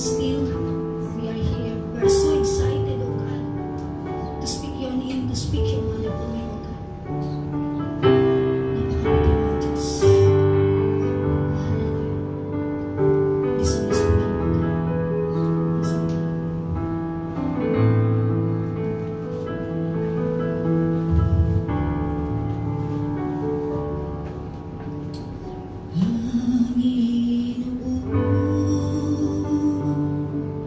still we are here. We are so excited, oh God, to speak your name, to speak your wonderful name, oh God. Napakagaling mo, Diyos. Hallelujah. This one is for you, oh God. This one. Panginoon,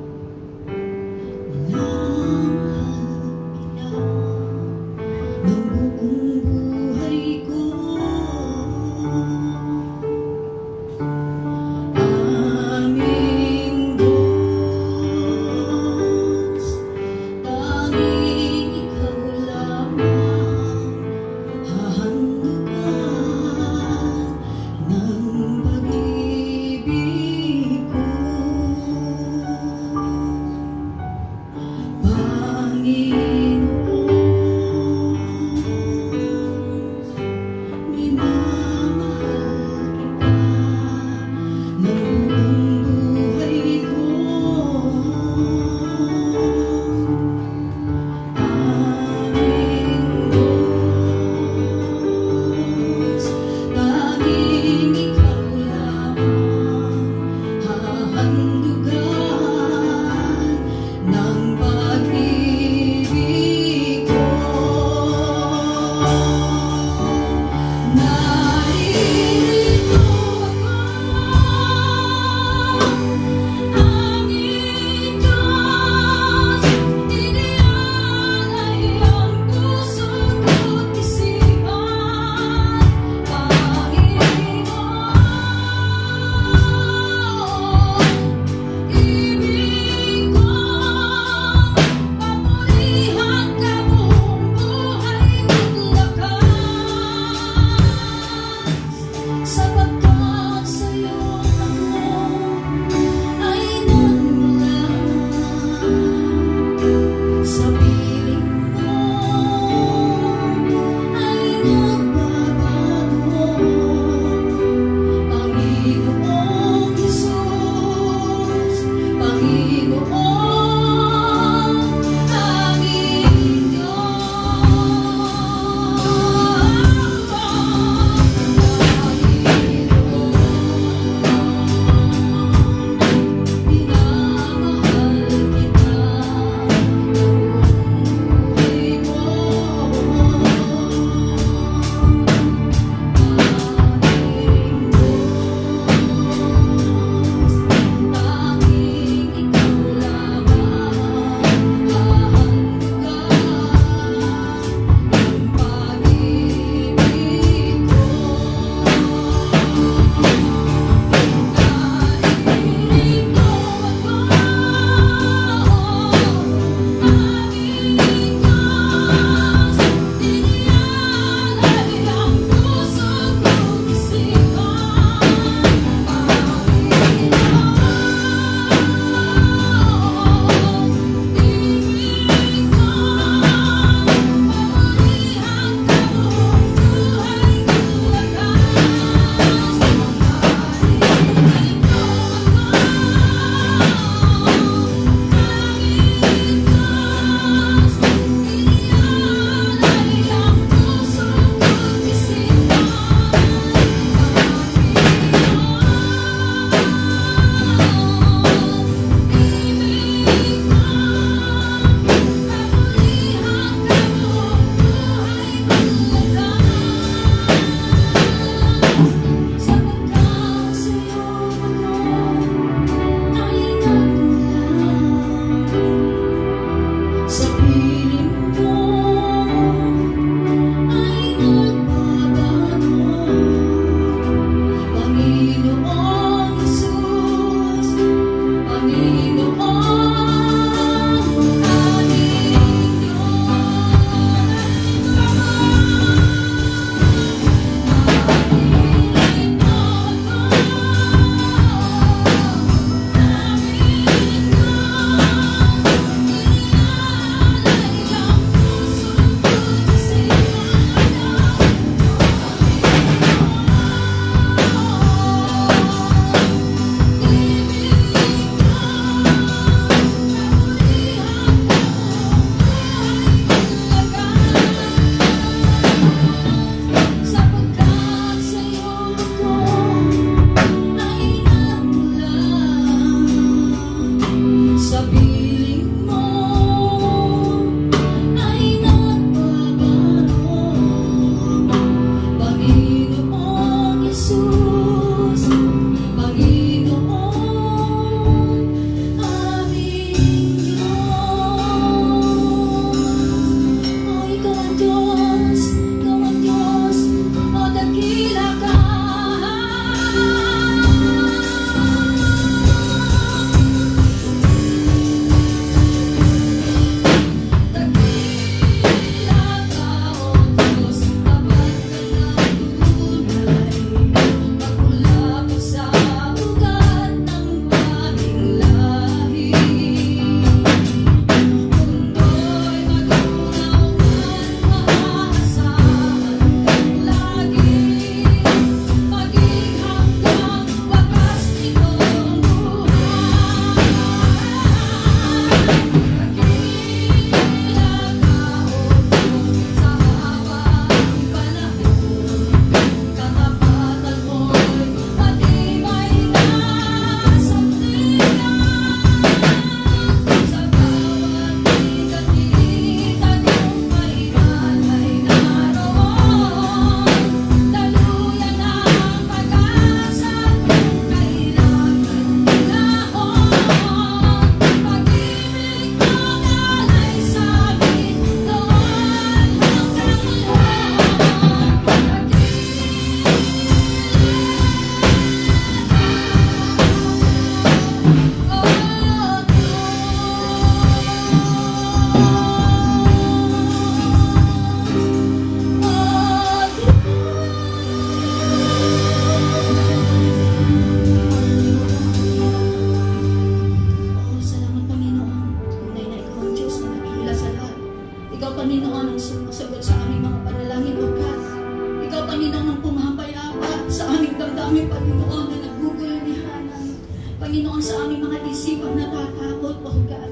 isipang natatakot, O God.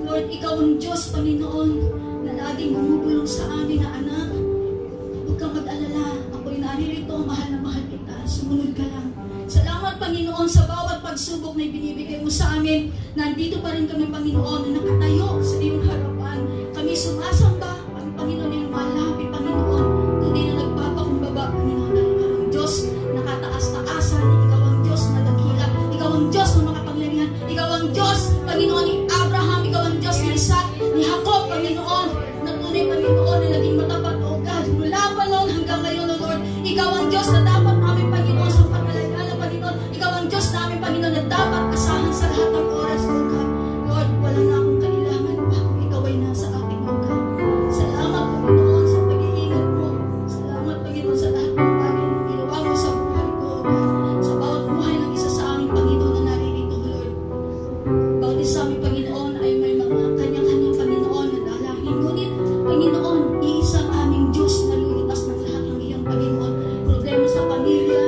Lord, Ikaw ang Diyos, Panginoon, na laging bumubulong sa amin na anak. Huwag kang mag-alala. Ako'y naririto, mahal na mahal kita. Sumunod ka lang. Salamat, Panginoon, sa bawat pagsubok na ibinibigay mo sa amin. Nandito pa rin kami, Panginoon, na nakatayo sa iyong harapan. Kami sumasamba, kami, Panginoon, ay lumalapit, Panginoon. Tunay na nagpapakumbaba, Panginoon, dahil Ikaw ang Diyos na kataas-taasan. Ikaw ang Diyos na dakila. Ikaw ang Diyos na makapangyarihan. Ikaw ang Diyos, Panginoon, ni Abraham. Ikaw ang Diyos ni Isaac, ni Jacob, Panginoon. Na tunay, Panginoon, na naging matapat, O God. Mula pa noon hanggang ngayon, O Lord. Ikaw ang Diyos na dapat namin, Panginoon, sa pagkalagaan, Panginoon. Ikaw ang Diyos namin, Panginoon, na dapat asahan sa lahat ng oras, O God. Lord, wala na akong kailangan pa. Ikaw ay nasa akin, O God. Salamat, Panginoon, sa pag-iingat mo. Salamat, Panginoon, sa lahat ng bagay na ginawa mo sa buhay ko, O God. Sa bawat buhay ng isa sa aming Panginoon na naririto, O Lord. Bawat isa sa aming Panginoon ay may mga kanya-kanyang Panginoon na dalahin. Ngunit, Panginoon, iisang aming Diyos na lulutas ng lahat ng iyong Panginoon. Problema sa pamilya,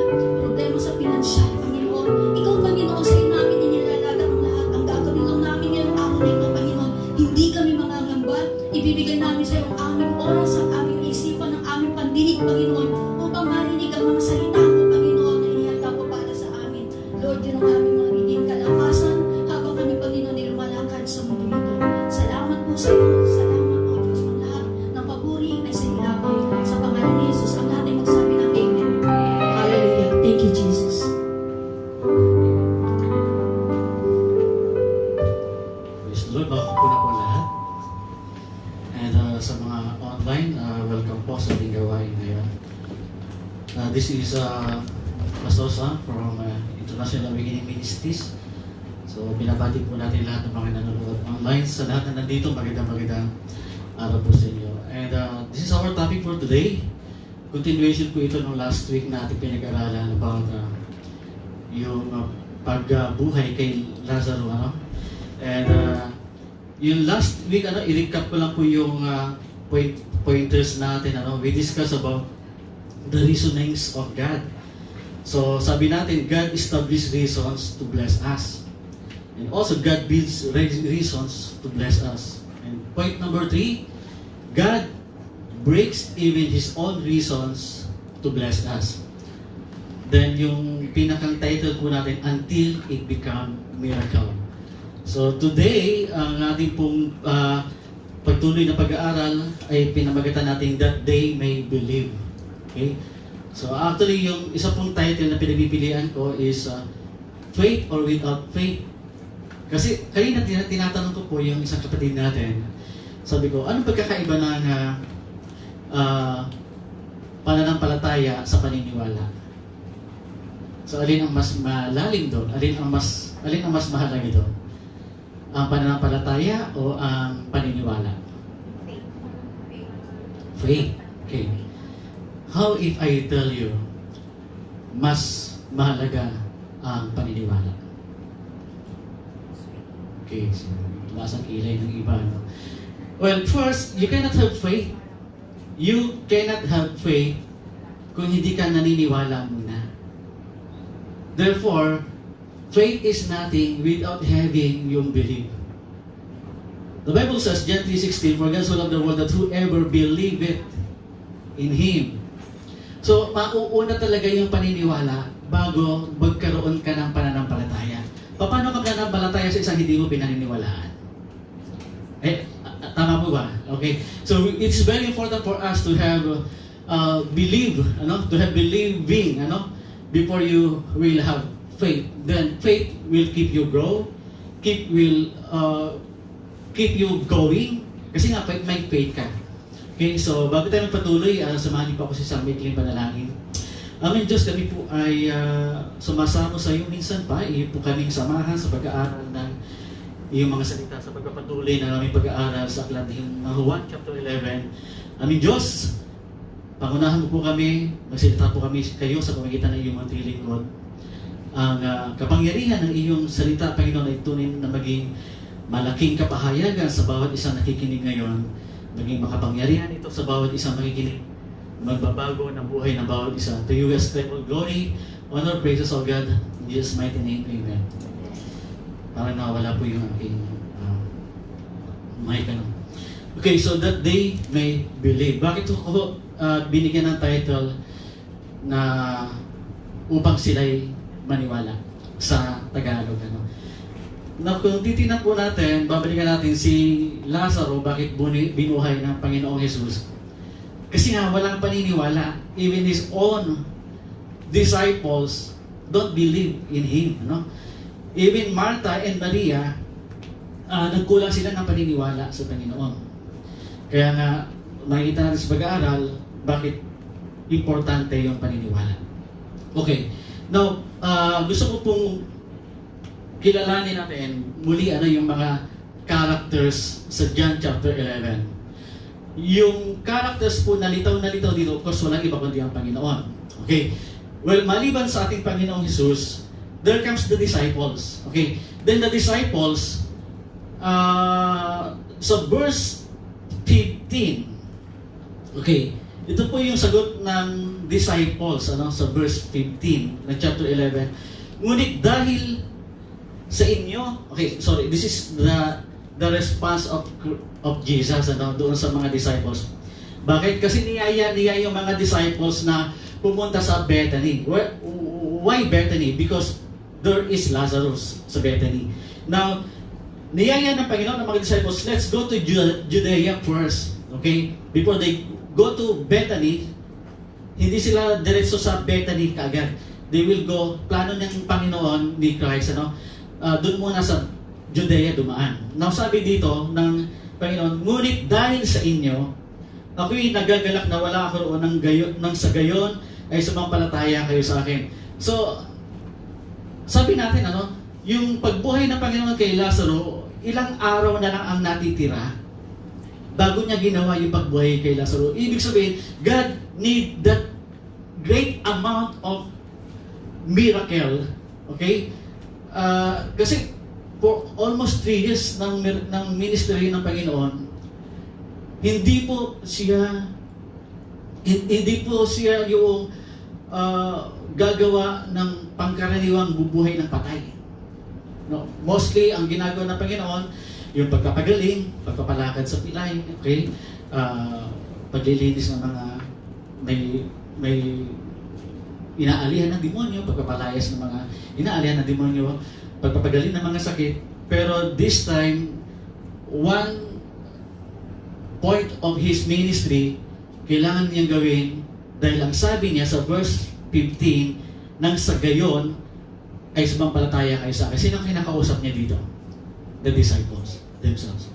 problema sa pinansyal, Panginoon. Ikaw, Panginoon, sa iyo namin inilalaga ang lahat. Ang gagawin lang namin ngayong araw na ito, Panginoon. Hindi kami mangangamba. Ibibigay namin sa iyo ang aming oras, ang aming isipan, ang aming pandinig, Panginoon, upang marinig ang mga salita mo, Panginoon, na inihanda mo para sa amin. Lord, yun ang aming mga higing kalakasan habang kami, Panginoon, ay lumalakad sa mundo ito. Salamat po sa iyo. Salamat, O Diyos, ng lahat ng papuri ay sa iyo lamang. Sa pangalan ni Jesus, ang lahat ay magsabi ng Amen. Hallelujah. Thank you, Jesus. Praise the Lord, baka po na po lahat. And sa mga online, welcome po sa ating gawain ngayon. This is Pastor Sam from International Beginning Ministries. So binabati po natin lahat ng mga nanonood online. Sa lahat na nandito, magandang araw po sa inyo. And this is our topic for today. Continuation po ito ng last week na ating pinag-aralan about yung pagbuhay kay Lazaro, ano? And yung last week, i-recap ko lang po yung pointers natin, ano? We discussed about the reasonings of God. So sabi natin, God established reasons to bless us. And also God builds reasons to bless us. And point number 3, God breaks even His own reasons to bless us. Then yung pinakang title po natin, Until It Become Miracle. So today, ang ating pong pagtuloy na pag-aaral ay pinamagatan natin That They May Believe. Okay? So actually, yung isa pong title na pinagpipilian ko is Faith or Without Faith. Kasi kanina tinatanong ko po yung isang kapatid natin. Sabi ko, anong pagkakaiba ng pananampalataya sa paniniwala? So alin ang mas malalim doon? Alin ang mas mahalaga doon? Ang pananampalataya o ang paniniwala? Faith. Okay. How if I tell you, mas mahalaga ang paniniwala? Okay, so lasang kilay ng iba, no? Well, first, you cannot have faith. You cannot have faith kung hindi ka naniniwala muna. Therefore, faith is nothing without having yung belief. The Bible says, John 3:16, For God so loved the world that whoever believeth in Him. So, mauuna talaga yung paniniwala bago magkaroon ka ng pananampalataya. Paano ka pananampalataya sa isang hindi mo pinaniniwalaan? Tama po ba? Okay. So, it's very important for us to have to have believing, before you will have faith. Then, faith will keep you grow, keep you going. Kasi nga, may faith ka. Okay, so bago tayo magpatuloy, samahan niyo po ako sa maikling panalangin. Amin Diyos, kami po ay sumasamo sa iyo minsan pa. Iyo po kaming samahan sa pag-aaral ng iyong mga salita sa pagpapatuloy ng aming pag-aaral sa aklat ng Juan chapter 11. Amin Diyos, pangunahan mo po kami, magsalita po kami kayo sa pamagitan ng iyong mga lingkod. Ang kapangyarihan ng iyong salita, Panginoon, ay tunay na maging malaking kapahayagan sa bawat isang nakikinig ngayon. Maging makapangyarihan ito sa bawat isang makikinig. Magbabago ng buhay ng bawat isa. To you is all glory, honor, praises of God. In Jesus' mighty name, Amen. Parang nawala po yung aking mic. Ano. Okay, so that they may believe. Bakit ako binigyan ng title na upang sila'y maniwala sa Tagalog? Ano? Na kung titignan po natin, babalikan natin si Lazaro, bakit binuhay ng Panginoong Jesus. Kasi nga, walang paniniwala. Even his own disciples don't believe in him. No? Even Martha and Maria, nagkulang sila ng paniniwala sa Panginoon. Kaya nga, makikita natin sa pag-aaral, bakit importante yung paniniwala. Okay. Now, gusto ko pong kilalanin natin muli ano yung mga characters sa John chapter 11. Yung characters po na litaw dito, of course, walang iba kundi ang Panginoon. Okay? Well, maliban sa ating Panginoong Jesus, there comes the disciples. Okay? Then the disciples, sa verse 15, okay, ito po yung sagot ng disciples sa verse 15 ng chapter 11. Ngunit dahil sa inyo, okay, sorry, this is the response of Jesus doon sa mga disciples. Bakit? Kasi niyaya yung mga disciples na pumunta sa Bethany. Why Bethany? Because there is Lazarus sa Bethany. Now, niyaya ng Panginoon ng mga disciples, let's go to Judea first. Okay? Before they go to Bethany, hindi sila diretso sa Bethany kaagad. They will go, plano ng Panginoon ni Christ, doon muna sa Judea dumaan. Now sabi dito ng Panginoon, ngunit dahil sa inyo, ako'y nagagalak na wala ako roon ng sa gayon ay sumampalataya kayo sa akin. So, sabi natin, yung pagbuhay ng Panginoon kay Lazaro, ilang araw na lang ang natitira bago niya ginawa yung pagbuhay kay Lazaro. Ibig sabihin, God need that great amount of miracle. Okay? Kasi for almost 3 years ng ministry ng Panginoon, hindi po siya yung gagawa ng pangkaraniwang bubuhay ng patay. No, mostly ang ginagawa ng Panginoon yung pagpapagaling, pagpapalakad sa pilay, okay? Paglilinis ng mga may inaalihan ng demonyo, pagpapalayas ng mga inaalihan ng demonyo, pagpapagaling ng mga sakit. Pero this time, one point of his ministry, kailangan niyang gawin dahil ang sabi niya sa verse 15, nang sa gayon ay sumampalataya kayo sa akin. Sino ang kinakausap niya dito? The disciples themselves.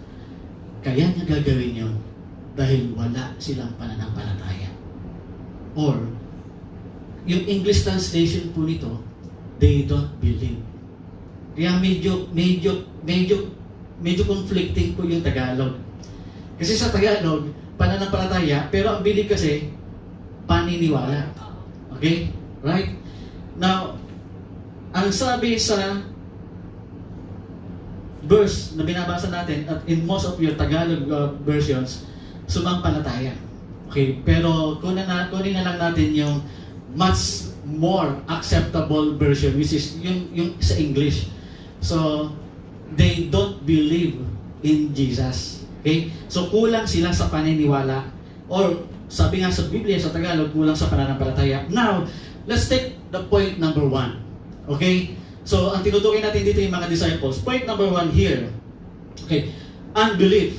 Kaya niya gagawin yun dahil wala silang pananampalataya. Or, yung English translation po nito, they don't believe. Kaya medyo conflicting po yung Tagalog. Kasi sa Tagalog, pananampalataya, pero ang believe kasi, paniniwala. Okay? Right? Now, ang sabi sa verse na binabasa natin, at in most of your Tagalog versions, sumampalataya. Okay? Pero kunin na lang natin yung much more acceptable version, which is yung sa English. So, they don't believe in Jesus. Okay? So, kulang sila sa paniniwala. Or, sabi nga sa Biblia, sa Tagalog, kulang sa pananampalataya. Now, let's take the point number 1. Okay? So, ang tinutukoy natin dito yung mga disciples. Point number 1 here. Okay? Unbelief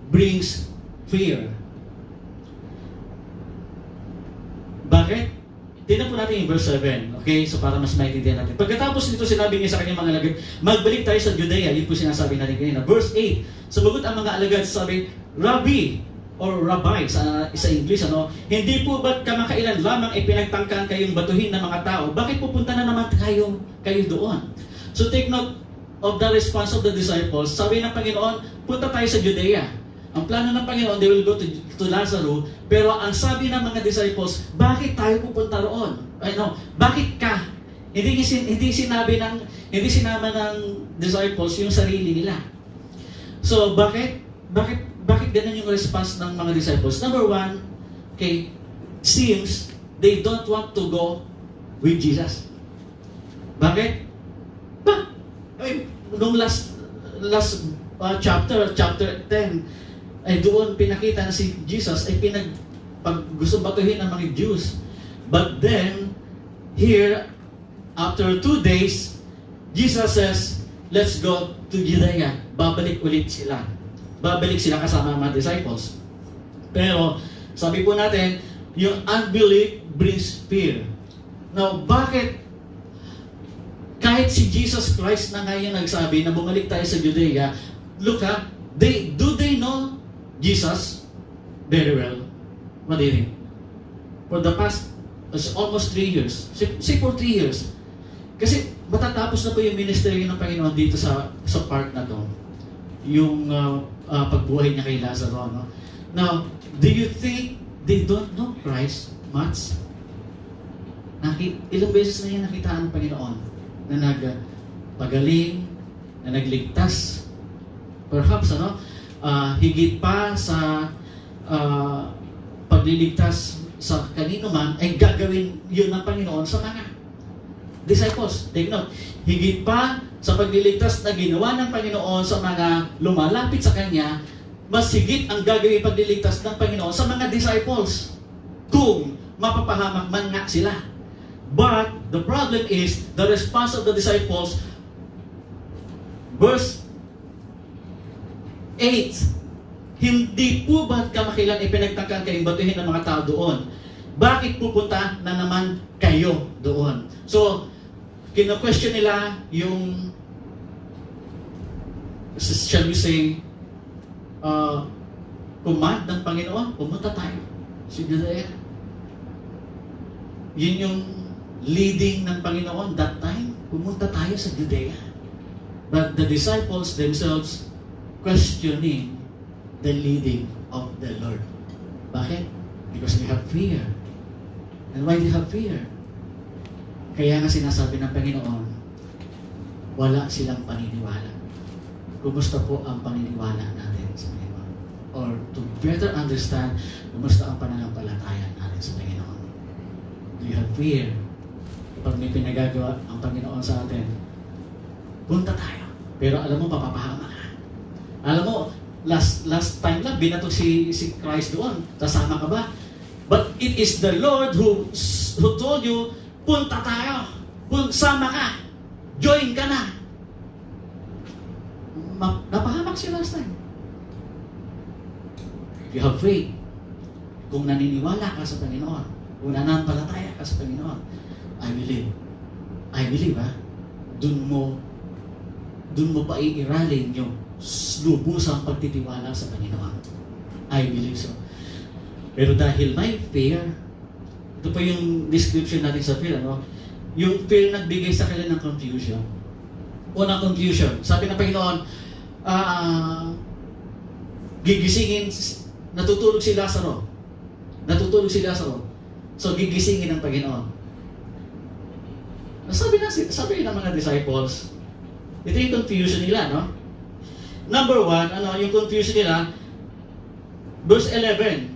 brings fear. Bakit? Tingnan po natin yung verse 7. Okay? So, para mas maintindihan natin. Pagkatapos nito, sinabi niya sa kanyang mga alagad, magbalik tayo sa Judea. Yun po sinasabi natin kanina. Verse 8. Sumagot ang mga alagad, sabi, Rabbi, or Rabbi sa English, hindi po ba't kamakailan lamang ipinagtangkaan kayong batuhin ng mga tao? Bakit pupunta na naman kayo doon? So take note of the response of the disciples. Sabi ng Panginoon, punta tayo sa Judea. Ang plano ng Panginoon, they will go to Lazarus. Pero ang sabi ng mga disciples, bakit tayo pupunta roon? Bakit ka? Hindi sinama ng disciples yung sarili nila. So bakit ganun yung response ng mga disciples? Number 1, okay, seems they don't want to go with Jesus. Bakit? nung last chapter 10, ay doon pinakita na si Jesus ay pag gusto batuhin ng mga Jews. But then, here, after 2 days, Jesus says, let's go to Judea. Babalik ulit sila. Babalik sila kasama ang mga disciples. Pero, sabi po natin, yung unbelief brings fear. Now, bakit kahit si Jesus Christ na ngayon nagsabi na bumalik tayo sa Judea, look ha, do they know Jesus very well? What do you think? For the past almost 3 years. Say for 3 years. Kasi matatapos na po yung ministry ng Panginoon dito sa part na to. Yung pagbuhay niya kay Lazaro. No? Now, do you think they don't know Christ much? Ilang beses na yan nakita ang Panginoon na nagpagaling, na nagligtas. Perhaps, higit pa sa pagliligtas sa kanino man, ay gagawin yun ng Panginoon sa mga disciples. Take note, higit pa sa pagliligtas na ginawa ng Panginoon sa mga lumalapit sa Kanya, mas higit ang gagawin pagliligtas ng Panginoon sa mga disciples kung mapapahamak man nga sila. But the problem is the response of the disciples. Verse 8, hindi po ba't kamakilan ipinagtangkan kayong batuhin ng mga tao doon? Bakit pupunta na naman kayo doon? So, kino-question nila yung, shall we say, command ng Panginoon, pumunta tayo sa Judea. Yun yung leading ng Panginoon that time, pumunta tayo sa Judea. But the disciples themselves questioning the leading of the Lord. Bakit? Because they have fear. And why they have fear? Kaya nga sinasabi ng Panginoon, wala silang paniniwala. Kumusta po ang paniniwala natin sa Panginoon? Or to better understand, kumusta ang pananampalataya natin sa Panginoon? Do you have fear? Kapag may pinagagawa ang Panginoon sa atin, punta tayo. Pero alam mo, mapapahama ka. Alam mo, last time lang, binato si Christ doon. Kasama ka ba? But it is the Lord who told you, punta tayo. Sama ka. Join ka na. Napahamak siya last time. You have faith. Kung naniniwala ka sa Panginoon, kung nananampalataya ka sa Panginoon, I believe, ha? Dun mo pa iiralin yung lubusang pagtitiwala sa Panginoon. I believe so. Pero dahil may fear, ito pa yung description natin sa fear, yung fear nagbigay sa kanila ng confusion. Unang confusion. Sabi ng Panginoon, gigisingin, natutulog si Lazaro. So gigisingin ng Panginoon. Sabi ng mga disciples, ito yung confusion nila, no? Number 1, yung confusion nila, verse 11,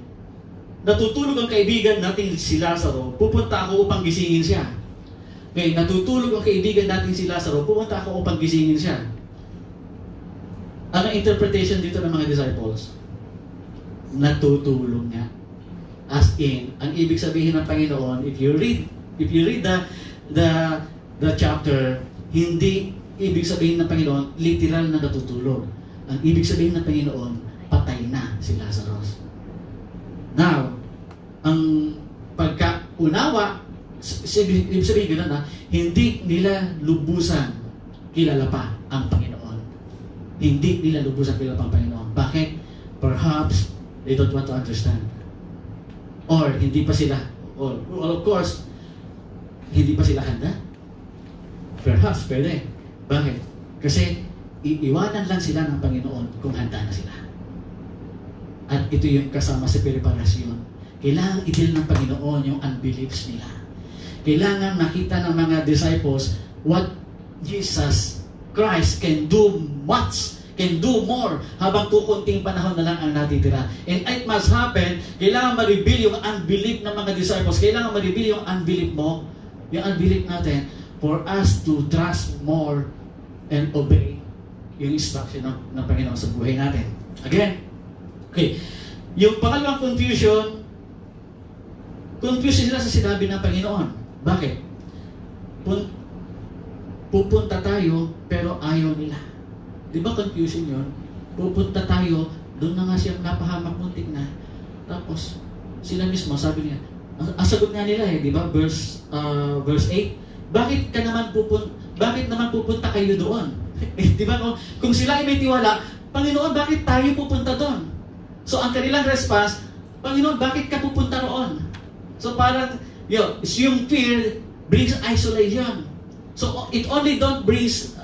natutulog ang kaibigan natin si Lazaro, pupunta ako upang gisingin siya. Okay, natutulog ang kaibigan natin si Lazaro, pupunta ako upang gisingin siya. Ano interpretation dito ng mga disciples? Natutulog nga. As in, ang ibig sabihin ng Panginoon, if you read the chapter, hindi ibig sabihin ng Panginoon, literal na natutulog. Ang ibig sabihin ng Panginoon, patay na si Lazarus. Now, ang pagkaunawa, ibig sabihin gano'n na, hindi nila lubusan kilala pa ang Panginoon. Hindi nila lubusan kilala pa ang Panginoon. Bakit? Perhaps, they don't want to understand. Or, hindi pa sila, or of course, hindi pa sila handa. Perhaps, pwede. Bakit? Kasi, iiwanan lang sila ng Panginoon kung handa na sila. At ito yung kasama sa preparasyon. Kailangan i-deal ng Panginoon yung unbeliefs nila. Kailangan makita ng mga disciples what Jesus Christ can do much, can do more, habang kukunting panahon na lang ang natitira. And it must happen, kailangan ma-reveal yung unbelief ng mga disciples. Kailangan ma-reveal yung unbelief mo, yung unbelief natin, for us to trust more and obey yung instruction ng Panginoon sa buhay natin. Again, okay. Yung pangalawang confusion, confused sila sa sinabi ng Panginoon. Bakit? Pupunta tayo, pero ayaw nila. Di ba confusion yun? Pupunta tayo, doon na nga siyang napahamak muntik na. Tapos, sila mismo, sabi niya, ang sagot nga nila di ba? Verse 8, bakit naman pupunta kayo doon? Di ba? Kung sila ay may tiwala, Panginoon, bakit tayo pupunta doon? So, ang kanilang response, Panginoon, bakit ka pupunta roon? So, parang, yung fear brings isolation. So, it only don't brings,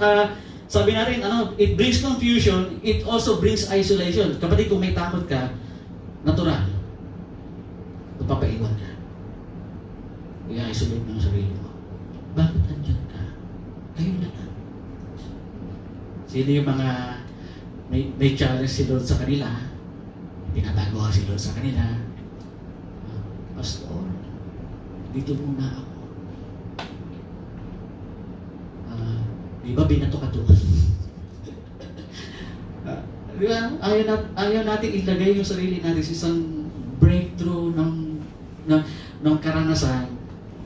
sabi natin, it brings confusion, it also brings isolation. Kapatid, kung may takot ka, natural, papaiwan ka. I-isolate mo ang sarili mo. Bakit andyan ka? Kayo na lang. Sino yung mga may challenge si Lord sa kanila? Tinatago si Lord sa kanila. Pastor, dito muna ako. Di ba binato ka doon? Di ba? Ayaw natin ilagay yung sarili natin sa isang breakthrough ng karanasan.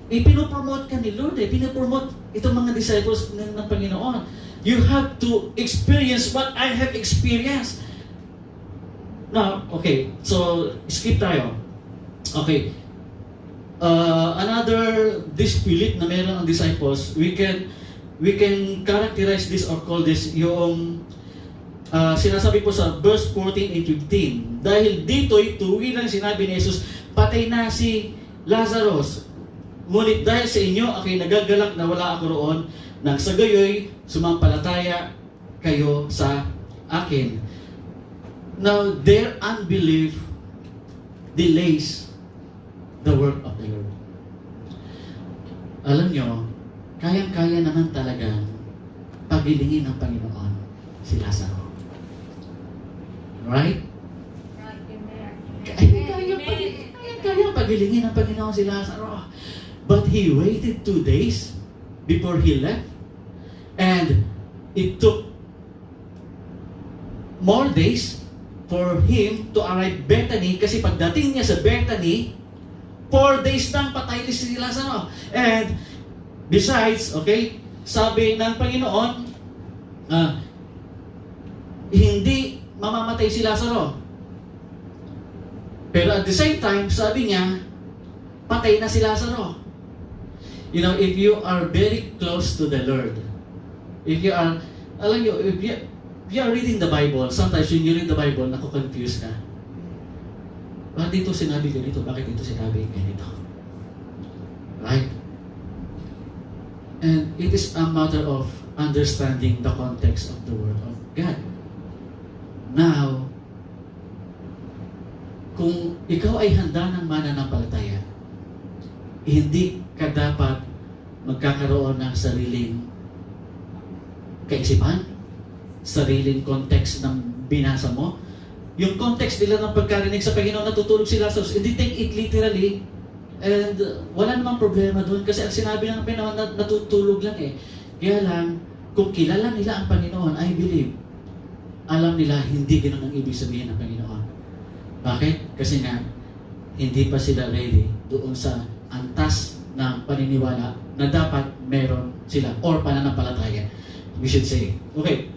Pinopromote ka ni Lord pinopromote itong mga disciples ng Panginoon. You have to experience what I have experienced. Now, okay, so skip tayo. Okay. Another dispute na meron ang disciples, we can characterize this or call this yung sinasabi po sa verse 14 and 15. Dahil dito'y tuwirang sinabi ni Jesus, patay na si Lazarus. Ngunit dahil sa inyo, ako'y nagagalak na wala ako roon, nang sa gayoy, sumampalataya kayo sa akin. Now, their unbelief delays the work of the Lord. Alam nyo, kayang-kaya naman talagang pagilingin ng Panginoon si Lazaro. Right? Kaya pagilingin ng Panginoon si Lazaro. But he waited 2 days before he left. And it took more days for him to arrive Bethany kasi pagdating niya sa Bethany, 4 days nang patay si Lazaro. And besides, okay, sabi ng Panginoon, hindi mamamatay si Lazaro. Pero at the same time, sabi niya, patay na si Lazaro. You know, if you are very close to the Lord, if you are, alam nyo, if you are reading the Bible, sometimes when you read the Bible, naku-confuse ka. Bakit dito sinabi ganito? Bakit dito sinabi ganito? Right? And it is a matter of understanding the context of the Word of God. Now, kung ikaw ay handa ng mananampalataya, hindi ka dapat magkakaroon ng sariling kaisipan, sariling context ng binasa mo. Yung context nila ng pagkarinig sa Panginoon, natutulog si Lazarus, hindi take it literally, and wala namang problema doon kasi ang sinabi ng Panginoon, natutulog lang Kaya lang, kung kilala nila ang Panginoon, I believe, alam nila hindi ganoon ang ibig sabihin ng Panginoon. Bakit? Kasi nga, hindi pa sila ready doon sa antas ng paniniwala na dapat meron sila or pananampalataya, we should say. Okay.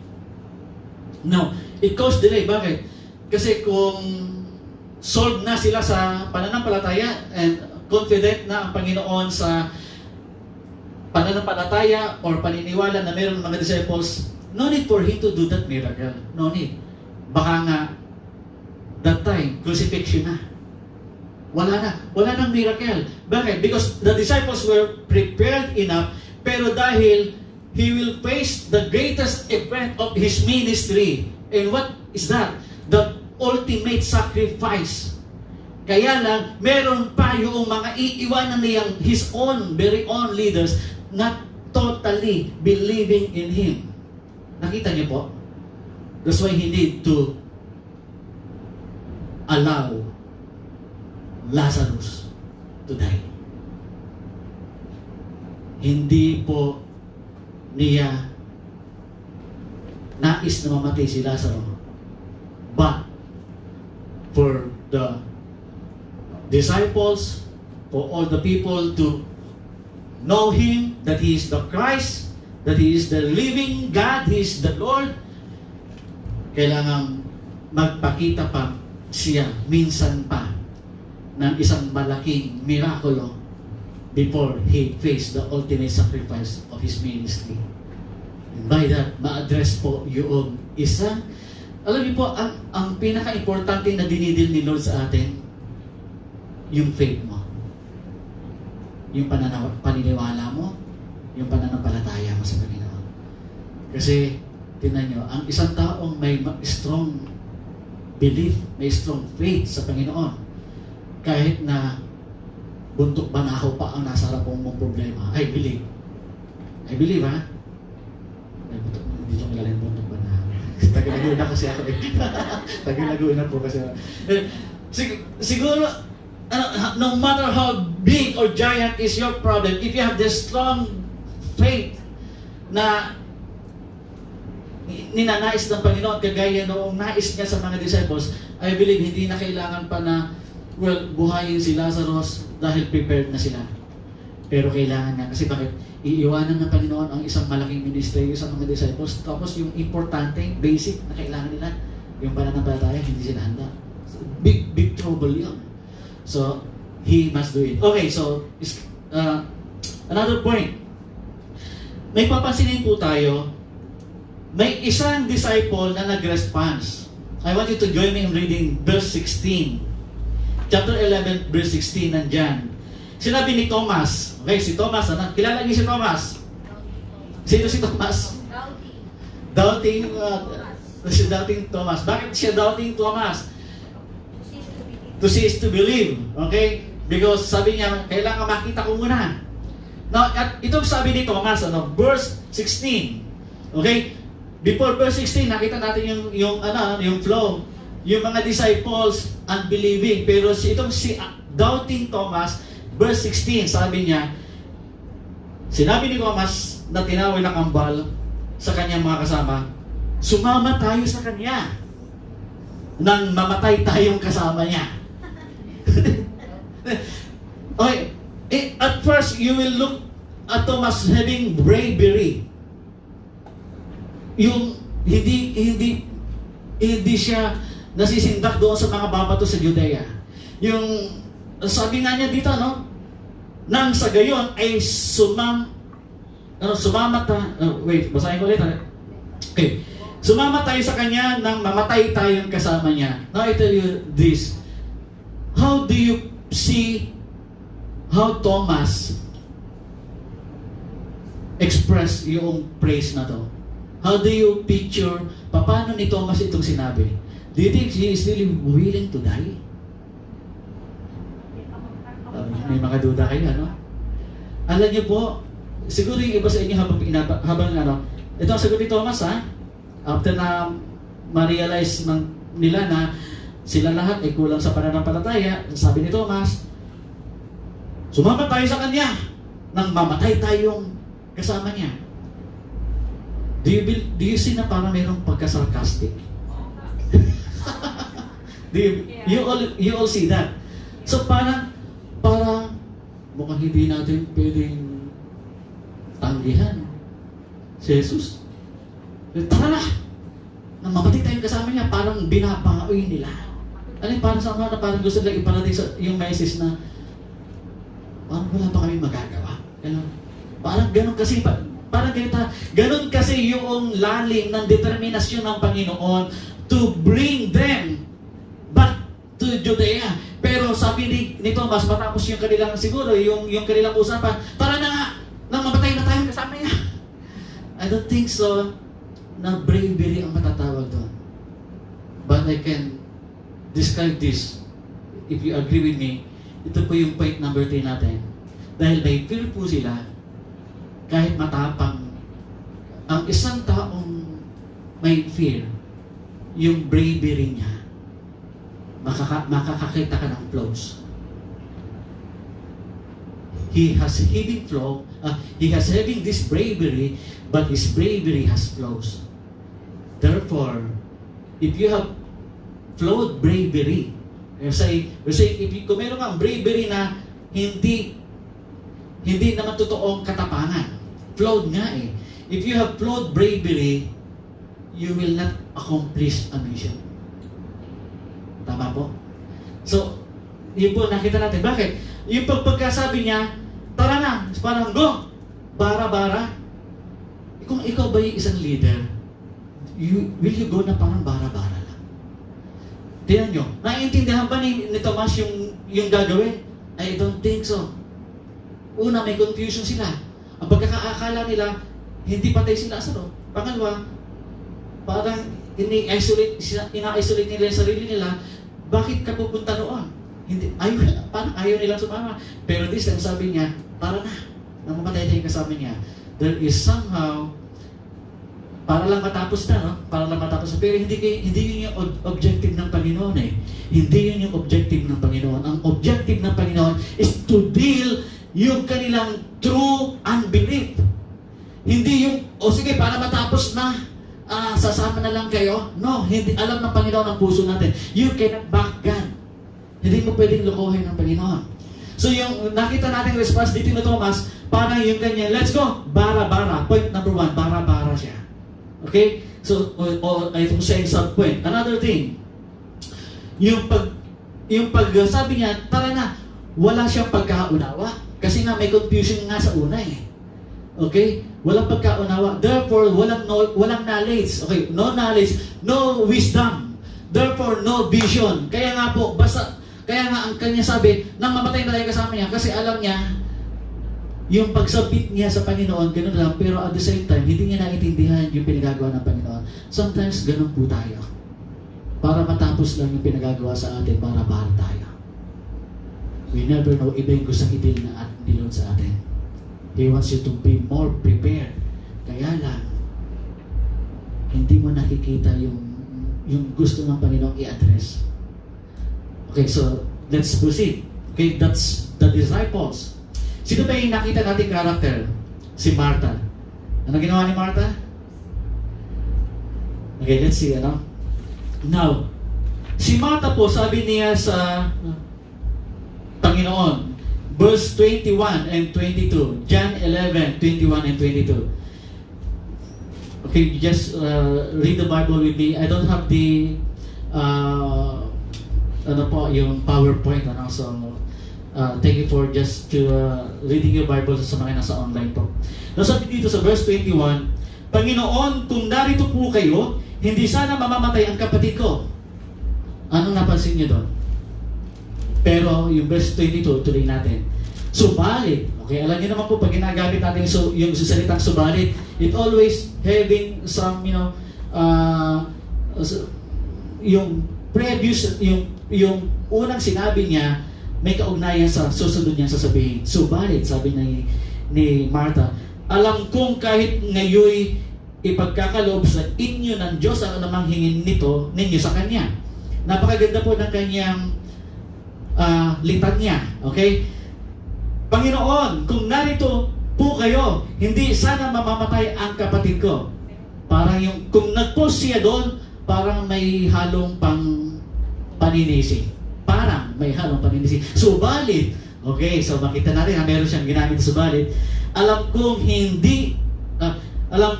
Now, it caused delay. Bakit? Kasi kung solved na sila sa pananampalataya and confident na ang Panginoon sa pananampalataya or paniniwala na meron mga disciples, no need for Him to do that miracle. No need. Baka nga, that time, crucifixion na. Wala nang miracle. Bakit? Because the disciples were prepared enough, pero dahil He will face the greatest event of His ministry. And what is that? The ultimate sacrifice. Kaya lang, meron pa yung mga iiwanan niyang His own, very own leaders, not totally believing in Him. Nakita niyo po? That's why He need to allow Lazarus to die. Hindi po niya nais na mamatay si Lazaro. But for the disciples, for all the people to know Him, that He is the Christ, that He is the living God, He is the Lord, kailangan magpakita pa siya minsan pa ng isang malaking mirakulo before He faced the ultimate sacrifice of His ministry. And by that, ma-address po yung isa. Alam niyo po, ang pinaka-importante na dinidil ni Lord sa atin, yung faith mo. Yung paniniwala mo, yung pananampalataya mo sa Panginoon. Kasi, tingnan nyo, ang isang taong may strong belief, may strong faith sa Panginoon, kahit na buntok banahaw pa ang nasa harapong mong problema, I believe. I believe, ha? Ay, buntok, hindi ko kilala yung buntok banahaw. Tagalaguna kasi ako. Tagalaguna po kasi ako. Siguro, no matter how big or giant is your problem, if you have this strong faith na ninanais ng Panginoon, kagaya noong nais niya sa mga disciples, I believe hindi na kailangan pa na buhayin si Lazarus dahil prepared na sila. Pero kailangan niya. Kasi bakit? Iiwanan ng Panginoon ang isang malaking ministry sa mga disciples. Tapos yung importante, basic na kailangan nila, yung pananampalataya, hindi sila handa. So, big trouble yun. So, He must do it. Okay, so, another point. May papansinin po tayo, may isang disciple na nag-response. I want you to join me in reading verse 16. Chapter 11, verse 16, nandyan. Sinabi ni Thomas, okay, si Thomas, kilala niyo si Thomas? Sino si Thomas? Doubting Thomas. Bakit siya doubting Thomas? To see is to believe. Okay? Because sabi niya, kailangan makita ko muna. Now, at itong sabi ni Thomas, verse 16. Okay? Before verse 16, nakita natin yung flow. Yung mga disciples unbelieving, pero itong si doubting Thomas, verse 16, sabi niya, sinabi ni Thomas na tinawag na kambal sa kanyang mga kasama, sumama tayo sa kanya nang mamatay tayong kasama niya. Okay, at first you will look at Thomas having bravery. Yung hindi siya nasisindak doon sa mga babato sa Judea. Yung sabi nga niya dito, nang sa gayon ay basahin ko ulit. Okay. Sumama tayo sa kanya nang mamatay tayong kasama niya. Now I tell you this. How do you see how Thomas express yung praise na to? How do you picture, paano ni Thomas itong sinabi? Do you think he is really willing to die? May mga duda kayo, Alam niyo po, siguro yung iba sa inyo habang ito ang sagot ni Thomas, ha? After na ma-realize nila na sila lahat ay kulang sa pananampalataya, sabi ni Thomas, sumama tayo sa kanya nang mamatay tayong kasama niya. Do you see na parang mayroong pagka-sarcastic? You all see that? So parang mukhang hindi natin pwedeng tanggihan si Jesus. Tara na! Nang mamatay tayong kasama niya, parang binabaoy nila. Parang sa mga parang gusto nila iparating sa yung message na parang wala pa kami magagawa. Parang ganun kasi ganun kasi yung lalim ng determinasyon ng Panginoon to bring them back to Judea. Pero sabi ni Thomas, matapos yung kanilang siguro, yung kanilang usapan, tara na nga, nang mamatay na tayo kasama niya. I don't think so na bravery ang matatawag doon. But I can describe this, if you agree with me, ito po yung point number 3 natin. Dahil may fear po sila, kahit matapang, ang isang taong may fear, yung bravery niya, makakakita ka ng flows. He has having this bravery, but his bravery has flows. The therefore, if you have flawed bravery, we're saying, kung meron kang bravery na hindi naman totoong katapangan, flawed nga eh. If you have flawed bravery, you will not accomplish a mission. Tama po? So, yun po nakita natin. Bakit? Yung pagkasabi niya, tara na, parang go, bara-bara. Kung ikaw ba yung isang leader, will you go na parang bara-bara lang? Tingnan nyo, naiintindihan ba ni Tomas yung gagawin? I don't think so. Una, may confusion sila. Ang pagkakaakala nila, hindi patay si Lazaro. Pangalawa, parang ina-isolate nila yung sarili nila. Bakit ka pupunta noon? Parang ayaw nilang sumama. Pero this time sabi niya, tara na. Namamatay tayo kasama niya. There is somehow, para lang matapos na, no? Para lang matapos na. Pero hindi yun yung objective ng Panginoon eh. Hindi yun yung objective ng Panginoon. Ang objective ng Panginoon is to deal yung kanilang true unbelief. Hindi yung, sige, para matapos na, sasama na lang kayo. No, hindi. Alam ng Panginoon ang puso natin. You cannot back gun. Hindi mo pwedeng lukuhin ng Panginoon. So yung nakita natin response dito ni Thomas, parang yung kanya, let's go, bara-bara. Point number 1, bara-bara siya. Okay? So, itong siya yung sub-point. Another thing, yung sabi niya, tara na, wala siyang pagkaunawa. Kasi nga may confusion nga sa una eh. Okay? Walang pagkaunawa. Therefore, walang knowledge. Okay? No knowledge, no wisdom. Therefore, no vision. Kaya nga ang kanya sabi, nang mamatay na tayo kasama niya, kasi alam niya, yung pagsabit niya sa Panginoon, gano'n lang, pero at the same time, hindi niya naiintindihan yung pinagagawa ng Panginoon. Sometimes, gano'n po tayo. Para matapos lang yung pinagagawa sa atin, para bahal tayo. We never know, iba yung gustong idil na Lord sa atin. He wants you to be more prepared. Kaya lang, hindi mo nakikita yung gusto ng Panginoon i-address. Okay, so let's proceed. Okay, that's the disciples. Sino ba yung nakita nating character? Si Martha. Ano ginawa ni Martha? Okay, let's see, Now, si Martha po, sabi niya sa Panginoon, verse 21 and 22. John 11, 21 and 22. Okay, just read the Bible with me. I don't have the yung PowerPoint, so thank you for just to reading your Bible sa mga nasa online po. Nasabi dito sa verse 21, Panginoon, kung narito po kayo, hindi sana mamamatay ang kapatid ko. Anong napansin niyo doon? Pero yung verse 22, tuloy natin. Subalit, okay, alam niyo naman po, pag ginagamit natin yung salitang subalit, it always having some, yung previous, yung unang sinabi niya, may kaugnayan sa susunod niya sasabihin. Subalit, sabi ni Martha, alam kong kahit ngayon ipagkakaloob sa inyo ng Diyos ang namang hingin ninyo sa Kanya. Napakaganda po ng kanyang litanya. Okay? Panginoon, kung narito po kayo, hindi sana mamamatay ang kapatid ko. Parang kung nag-post siya doon, parang may halong paninisi. Parang may halong paninisi. Subalit, okay, so makita natin na meron siyang ginamit subalit. Alam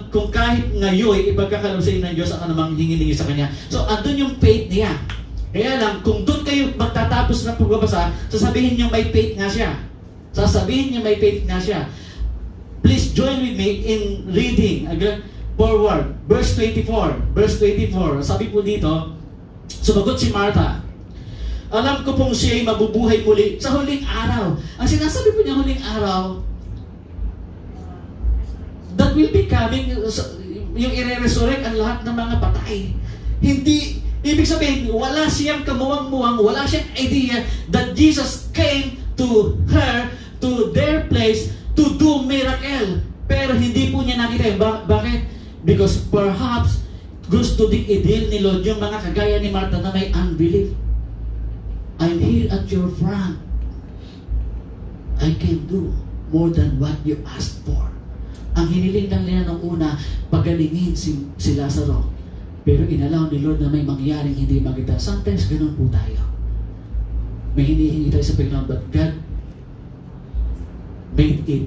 kong kahit ngayon ipagkakaloob sa inyo ng Diyos ang anumang hingin ninyo sa Kanya. So, andun yung faith niya. Kaya lang, kung doon kayo magtatapos ng pagbabasa, sasabihin niyo may faith nga siya. Sasabihin niyo may faith nga siya. Please join with me in reading again forward. Verse 24. Verse 24. Sabi po dito, sumagot si Martha, alam ko pong siya'y mabubuhay muli sa huling araw. Ang sinasabi po niya huling araw, that will be coming, yung i-resurrect ang lahat ng mga patay. Hindi, ibig sabihin, wala siyang kamuwang-muwang, wala siyang idea that Jesus came to her, to their place, to do miracle. Pero hindi po niya nakita yun. Bakit? Because perhaps gusto din i-deal ni Lord yung mga kagaya ni Martha na may unbelief. I'm here at your front. I can do more than what you asked for. Ang hiniling lang nila nung una, pagalingin si Lazaro. Pero inalaw ni Lord na may mangyaring hindi maganda. Sometimes ganun po tayo. May hinihingi tayo sa Panginoon, but God made it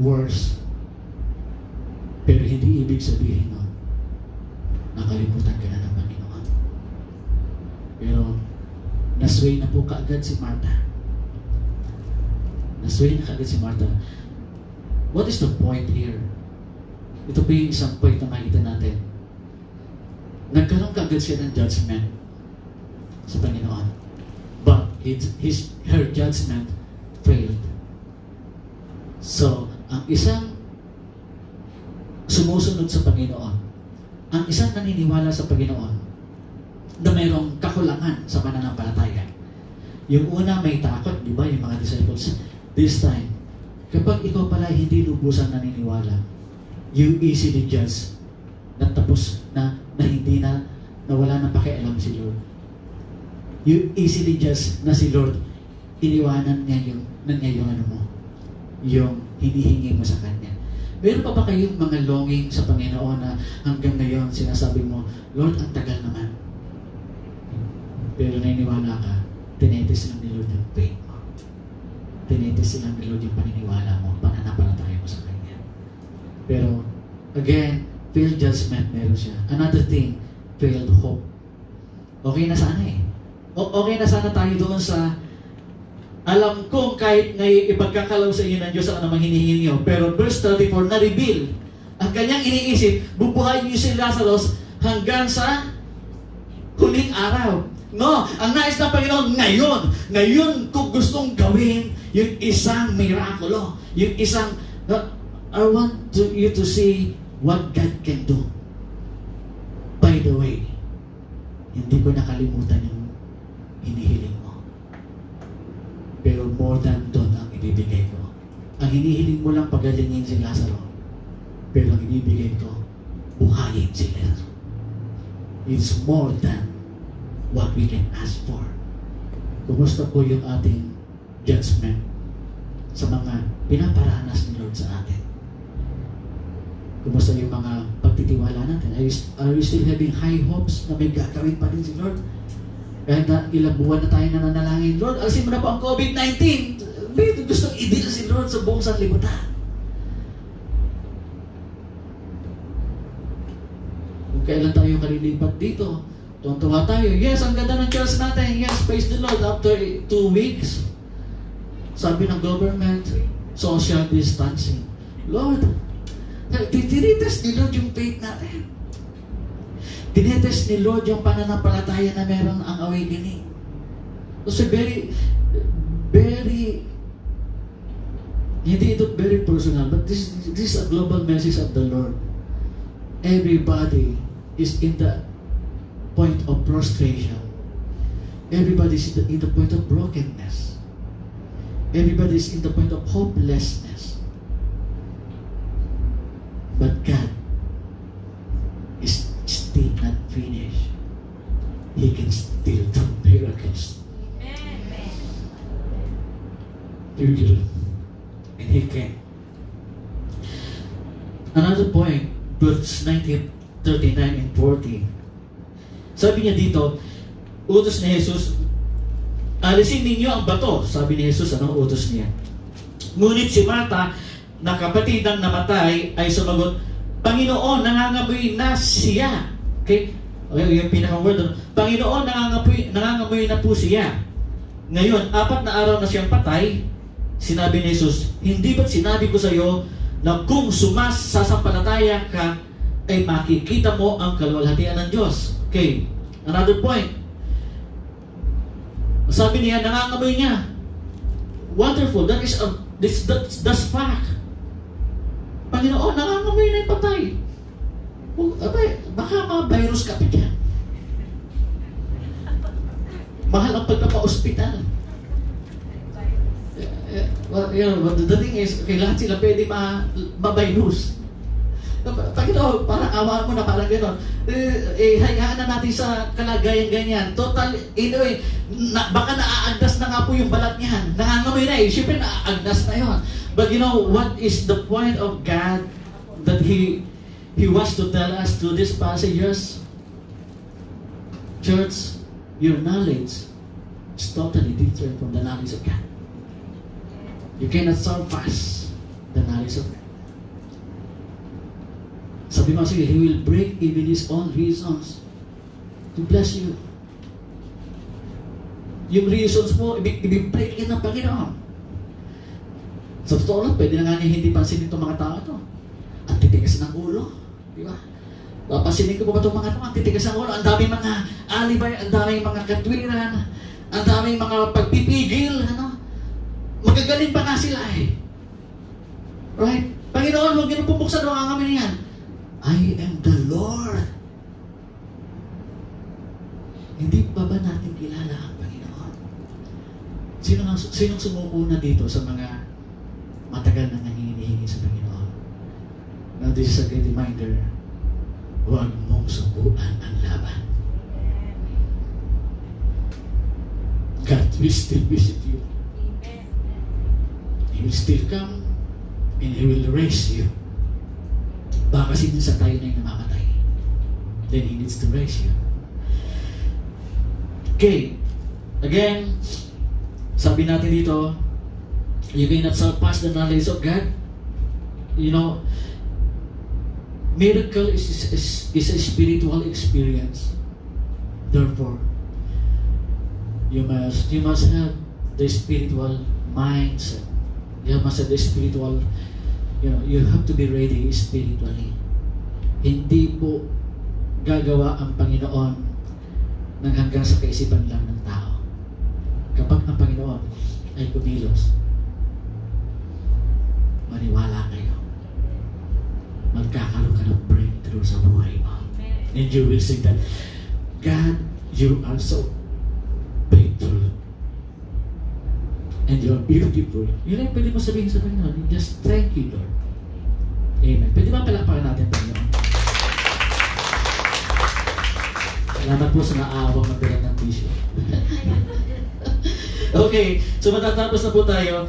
worse. Pero hindi ibig sabihin nun, nakalimutan ka na ng Panginoon. Pero nasway na po kaagad si Martha. Nasway na kaagad si Martha. What is the point here? Ito po yung isang point na makikita natin. Nagkaroon kaagad siya ng judgment sa Panginoon. But her judgment failed. So, ang isang sumusunod sa Panginoon, ang isang naniniwala sa Panginoon na mayroong kakulangan sa pananampalataya. Yung una may takot, di ba, yung mga disciples. This time, kapag ikaw pala hindi lubusan naniniwala, you easily judge na tapos na hindi na wala na pakialam si Lord. You easily judge na si Lord, iniwanan niya yung ano mo, yung hinihingi mo sa Kanya. Meron pa ba kayong mga longing sa Panginoon na hanggang ngayon sinasabi mo, Lord, ang tagal naman. Pero naniniwala ka, tinetes lang ni Lord yung faith mo. Tinetes lang ni Lord yung paniniwala mo, pananampalataya mo sa Kanya. Pero, again, failed judgment meron siya. Another thing, failed hope. Okay na sana eh. Okay na sana tayo doon sa alam kong kahit ngayon ipagkakalaw sa inyo ng Diyos ang namang hinihingi niyo. Pero verse 34, na-reveal ang kanyang iniisip, bubuhayin niyo si Lazarus hanggang sa huling araw. No, ang nais ng Panginoon ngayon ko gustong gawin yung isang mirakulo, yung isang, I want you to see what God can do. By the way, hindi ko nakalimutan yung hinihiling mo. Pero more than doon ang ibibigay ko. Ang hinihiling mo lang pagalingin si Lazaro. Pero ang ibibigay ko, buhayin si Lazaro. It's more than what we can ask for. Kumusta po yung ating judgment sa mga pinaparanas ni Lord sa atin? Kumusta yung mga pagtitiwala natin? Are we still having high hopes na may gagawin pa din si Lord? Kahit na ilang buwan na tayo nananalangin, Lord, alisin mo na po ang COVID-19. May gustong i-deal si Lord sa buong sanlibutan. Kung kailan tayo kalilipat dito, tuwa tayo. Yes, ang ganda ng church natin. Yes, praise the Lord. After 2 weeks, sabi ng government, social distancing. Lord, tinitest ni Lord yung faith natin. Tinitest ni Lord yung pananampalataya na meron ang awakening. So very, hindi ito very personal, but this is a global message of the Lord. Everybody is in the point of prostration. Everybody is in the point of brokenness. Everybody is in the point of hopelessness. But God is still not finished. He can still do miracles. Amen. And He can. Another point, verse 19, 39 and 40. Sabi niya dito, utos ni Jesus, alisin ninyo ang bato. Sabi ni Jesus, anong utos niya? Ngunit si Martha, na kapatid ng namatay, ay sumagot, Panginoon, nangangamoy na siya. Okay? Yung pinaka-word doon. Panginoon, nangangamoy na po siya. Ngayon, 4 na araw na siyang patay, sinabi ni Jesus, hindi ba't sinabi ko sa iyo na kung sasampalataya ka, ay makikita mo ang kaluwalhatian ng Diyos. Okay. Another point. Sabi niya, nangangamoy niya. Wonderful. That's fact. Panginoon, nangangamoy na yung patay. Baka ma-virus ka pa dyan. Mahal ang pagpapa-hospital. The thing is, okay, lahat sila pwede ma-virus. Panginoon, parang awa mo na parang gano'n. Hayaan na natin sa kalagayan ganyan. Total, anyway, baka naaagdas na nga po yung balat niyan. Nangangamoy na eh. Siyempre naaagdas na yun. But you know, what is the point of God that He wants to tell us through these passages? Church, your knowledge is totally different from the knowledge of God. You cannot surpass the knowledge of God. Sabi mo, sige, He will break even His own reasons to bless you. Yung reasons mo, i-break in ng Panginoon. Sa totoo lang, pwede na nga niya hindi pansinin itong mga tao ito. Ang titigas ng ulo. Di ba? Papansinin ko ba itong mga ito? Ang titigas ng ulo. Ang daming mga alibay, ang daming mga katwiran, ang daming mga pagpipigil. Magagaling pa nga sila eh. Right? Panginoon, huwag niyo pupuksan ang amin yan. I am the Lord. Hindi pa ba natin kilala ang Panginoon? Sinong sumuko na dito sa mga matagal na nangihingi sa Panginoon? Now this is a great reminder. Huwag mong subukan ang laban. God will still visit you. He will still come and He will raise you. Baka kasi sa tayo na yung namamatay. Then He needs to raise you. Okay. Again, sabi natin dito, you cannot surpass the knowledge of God. You know, miracle is a spiritual experience. Therefore, you must have the spiritual mindset. You must have the spiritual, you have to be ready spiritually. Hindi po gagawa ang Panginoon ng hanggang sa kaisipan lang ng tao. Kapag ang Panginoon ay kumilos, maniwala kayo. Magkakaroon ka ng breakthrough sa buhay mo. And you will say that, God, you are so faithful. And you are beautiful. Yun ang pwede mo sabihin sa Panginoon. Just thank you, Lord. Amen. Pwede ba palakpakan natin, Panginoon? Salamat po sa naaawang magbilang ng tissue. Okay, so matatapos na po tayo.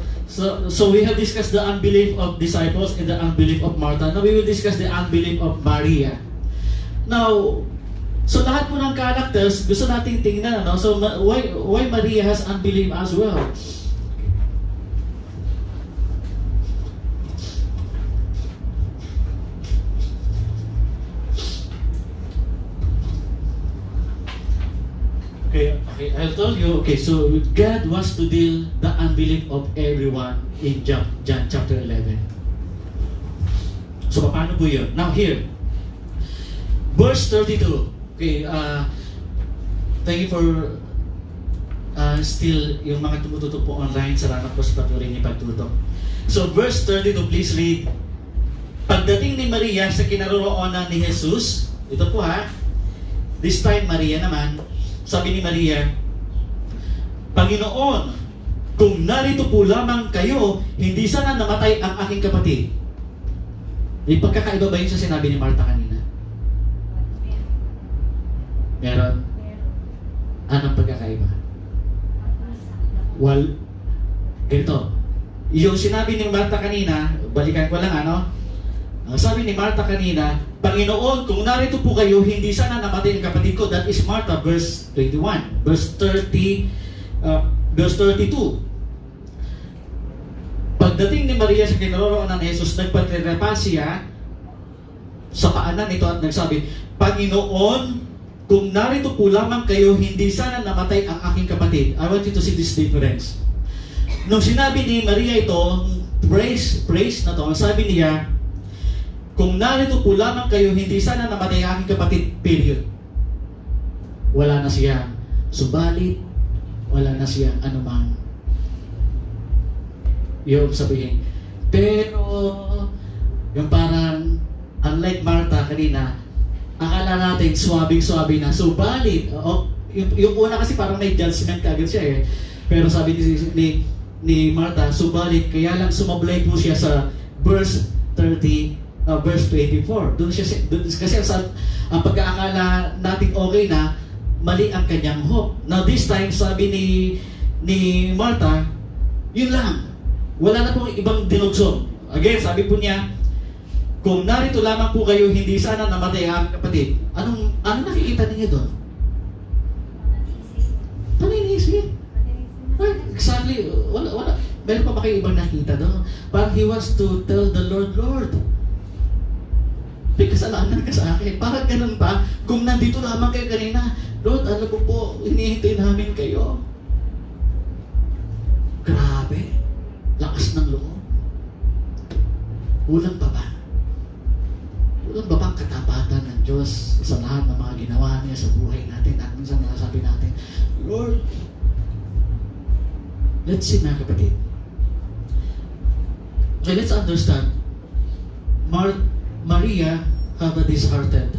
So we have discussed the unbelief of disciples and the unbelief of Martha. Now we will discuss the unbelief of Maria. Now, so lahat po ng characters, gusto nating tingnan, no? So why Maria has unbelief as well? Okay, I'll tell you. Okay, so God wants to deal the unbelief of everyone in John chapter 11. So, paano po yun? Now, here, verse 32. Okay, thank you for still yung mga tumututok po online. Salamat po sa patuloy niyo pagtutok. So, verse 32, please read. Pagdating ni Maria sa kinaroroonan ni Jesus, ito po ha, this time Maria naman, sabi ni Maria, Panginoon, kung narito po lamang kayo, hindi sana namatay ang aking kapatid. May pagkakaiba ba yun sa sinabi ni Martha kanina? Meron? Anong pagkakaiba? Well, ganito. Yung sinabi ni Martha kanina, balikan ko lang ang sabi ni Martha kanina, Panginoon, kung narito po kayo, hindi sana namatay ang kapatid ko. That is Martha, verse 21. Verse 32. Pagdating ni Maria sa kinaroroonan ni Jesus, nagpagtrepa siya sa paanan nito at nagsabi, Panginoon, kung narito po lamang kayo, hindi sana namatay ang aking kapatid. I want you to see this difference. Nung sinabi ni Maria ito, praise na to, ang sabi niya, kung narito po lamang kayo, hindi sana namatay ang aking kapatid, period. Wala na siya subalit, wala na siya anumang yung sabihin. Pero, yung parang, unlike Martha kanina, akala natin swabing-swabe na. Subalit, yung una kasi parang may judgment kagad siya eh. Pero sabi ni Martha, subalit, kaya lang sumablay po siya sa verse 24. Doon kasi ang pagkaakala natin okay na, mali ang kanyang hope. Now this time, sabi ni Martha, yun lang. Wala na pong ibang dinugsong. Again, sabi po niya, kung narito lamang po kayo, hindi sana namatay ang kapatid. Ano nakikita ninyo doon? Actually, wala. Meron pa ba kayo ibang nakita doon? Parang he wants to tell the Lord, Lord, may kasalanan ka sa akin. Parang ganun pa, kung nandito lamang kayo kanina, Lord, alam mo po, hinihintay namin kayo. Grabe. Lakas ng loob. Kulang pa ba? Kulang ba bang katapatan ng Diyos sa lahat ng mga ginawa niya sa buhay natin? At minsan nasasabi natin, Lord, let's see mga kapatid. Okay, let's understand. Maria have a disheartened,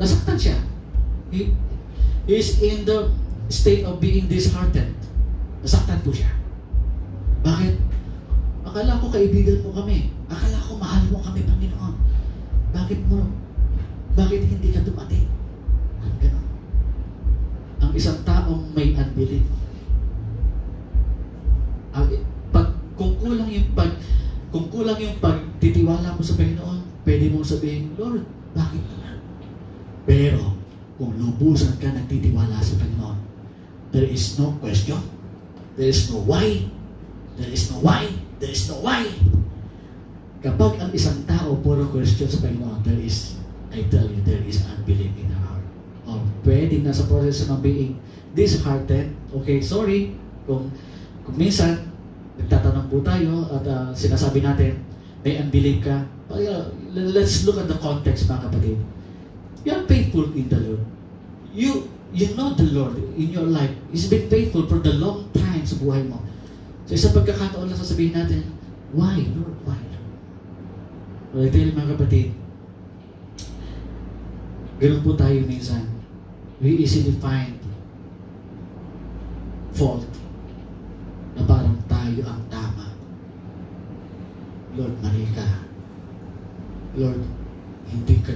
nasaktan siya. He is in the state of being disheartened. Nasaktan po siya. Bakit? Akala ko kaibigan mo kami. Akala ko mahal mo kami, Panginoon. Bakit hindi ka dumating? Ang ganon. Ang isang taong may unbelief. Kung kulang yung pagtitiwala mo sa Panginoon, pwede mong sabihin, Lord, bakit naman? Pero, kung lubusan ka nagtitiwala sa Panginoon, there is no question. There is no why. There is no why. There is no why. Kapag ang isang tao puro question sa Panginoon, I tell you, there is unbelief in our heart. Or pwede na sa process ng being disheartened. Okay, sorry. Kung minsan, nagtatanong po tayo at sinasabi natin, may unbelief ka. Let's look at the context, mga kapatid. You are faithful in the Lord. You know the Lord in your life. He's been faithful for the long time sa buhay mo. So isang pagkakataon lang sasabihin natin, why, Lord? Why, Lord? Well, I tell you, mga kapatid, ganun po tayo minsan. We easily find fault na parang tayo ang tama. Lord, mali ka. Lord, hindi ka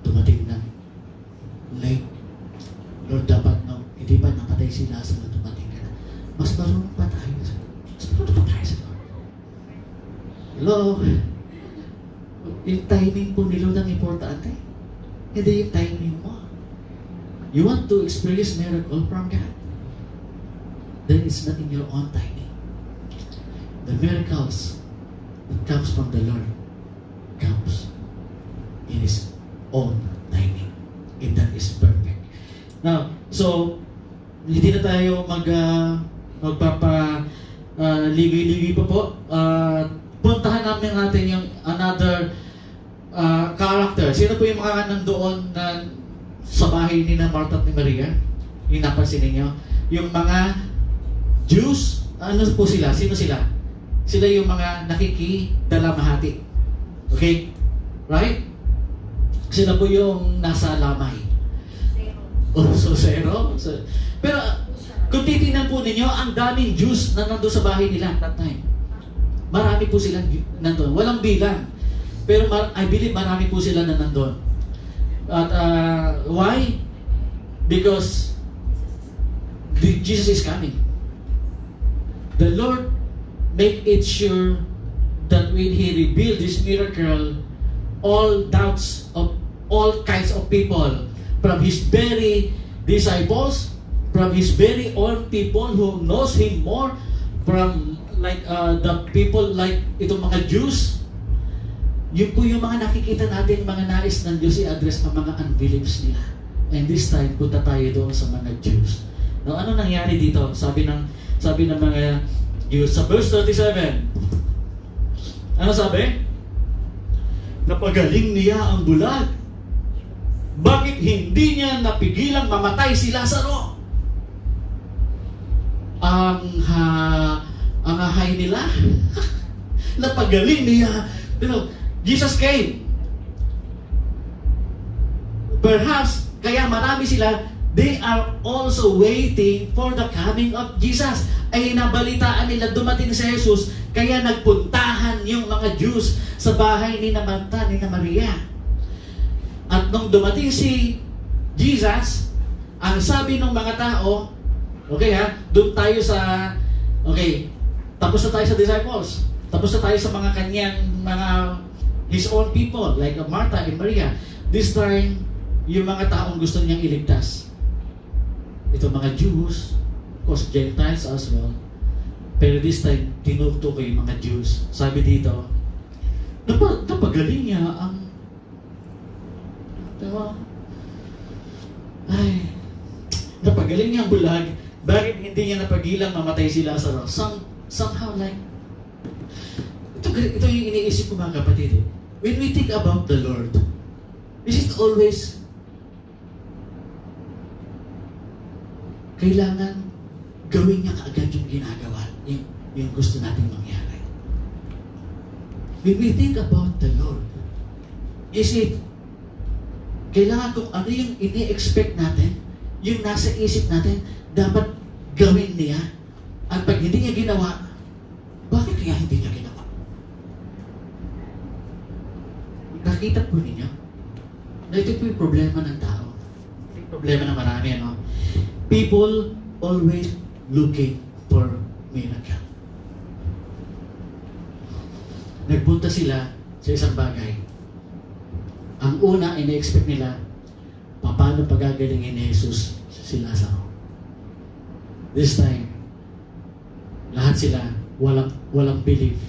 dumating na late. Lord, dapat hindi pa napatay si Lazaro, dumating ka na. Mas marunong pa tayo sa Lord. Hello? Yung timing po ni Lord ang importante. Hindi yung timing mo. You want to experience miracle from God? Then it's not in your own timing. The miracles that comes from the Lord comes in His own timing. And that is perfect. Now, so, hindi na tayo ligoy-ligoy pa po. Puntahan natin yung another character. Sino po yung mga nandoon na sa bahay ni Martha at ni Maria? Yung napansin ninyo? Yung mga Jews, ano po sila? Sino sila? Sila yung mga nakikidalamhati. Okay? Right? Sila po yung nasa lamay. So zero. Pero kung titignan po ninyo, ang daming Jews na nandun sa bahay nila that time. Marami po sila nandun. Walang bilang. Pero I believe marami po sila na nandun. At why? Because Jesus is coming. The Lord make it sure that when He revealed this miracle, all doubts of all kinds of people, from His very disciples, from His very own people who knows Him more, from the people like itong mga Jews, yun po yung mga nakikita natin, mga nais ng Diyos i-address ang mga unbeliefs nila. And this time, punta tayo doon sa mga Jews. Now, ano nangyari dito? Sabi ng mga Jews sa verse 37. Ano sabi? Napagaling niya ang bulag. Bakit hindi niya napigilang mamatay si Lazaro? Ang hahay nila. Napagaling niya. Jesus came. Perhaps, kaya marami sila, they are also waiting for the coming of Jesus. Ay nabalitaan nila dumating si Jesus, kaya nagpuntahan yung mga Jews sa bahay ni Martha, ni Maria. At nung dumating si Jesus, ang sabi ng mga tao, okay doon tayo sa, tapos na tayo sa disciples. Tapos na tayo sa mga kanyang, His own people, like Martha and Maria. This time, yung mga taong gusto niyang iligtas. Ito mga Jews, of course Gentiles as well. Pero this time, tinutukoy yung mga Jews. Sabi dito, napagaling niya ang diba? Ay, napagaling niya ang bulag. Bakit hindi niya napagilang mamatay si Lazaro? Somehow like, ito yung iniisip ko mga kapatid. When we think about the Lord, is it always kailangan gawin niya kaagad yung ginagawa, yung gusto natin mangyari? When we think about the Lord, is it kailangan kung ano yung ini-expect natin, yung nasa isip natin, dapat gawin niya. At pag hindi niya ginawa, bakit kaya hindi niya ginawa? Nakita po ninyo? Na ito po yung problema ng tao. Ito yung problema ng marami, ano? People always looking for miracle. Nagpunta sila sa isang bagay. Ang una, ina-expect nila, paano pagagalingin ni Jesus si Lazaro. This time, lahat sila walang belief.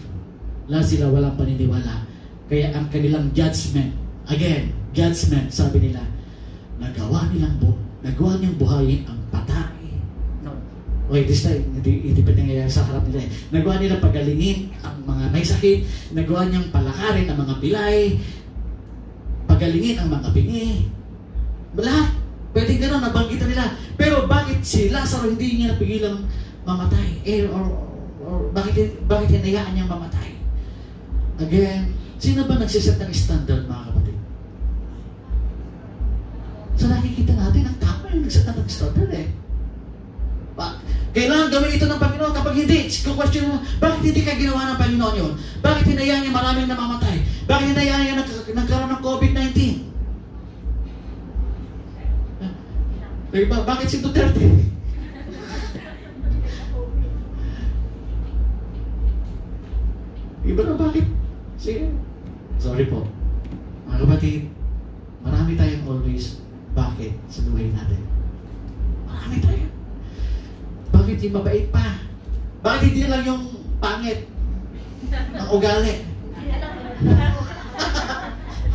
Lahat sila walang paniniwala. Kaya ang kanilang judgment, again, judgment, sabi nila, nagawa niyang buhayin ang patay. No. Okay, this time, hindi pa nangyayari sa harap nila. Nagawa nilang pagalingin ang mga may sakit, nagawa niyang palakarin ang mga pilay, pagalingin ang mga bingi. Lahat. Pwede gano'n, nabanggitan nila. Pero bakit si Lazaro hindi niya napigilang mamatay? Or bakit hinayaan niyang mamatay? Again, sino ba nagsiset ng standard, mga kapatid? So nakikita natin, ang tao yung nagsiset ng standard eh. Kailangan gawin ito ng Panginoon. Kapag hindi, question mo, bakit hindi ka ginawa ng Panginoon yun? Bakit hinayaan niya maraming namamatay? Bakit hinayaan niya nagkaroon ng COVID-19? Bakit si Duterte? Iba na bakit? Sige. Sorry po. Mga kapatid, marami tayong always bakit sa buhay natin. Marami tayo. Bakit yung mabait pa? Bakit hindi lang yung pangit? Ang ugali?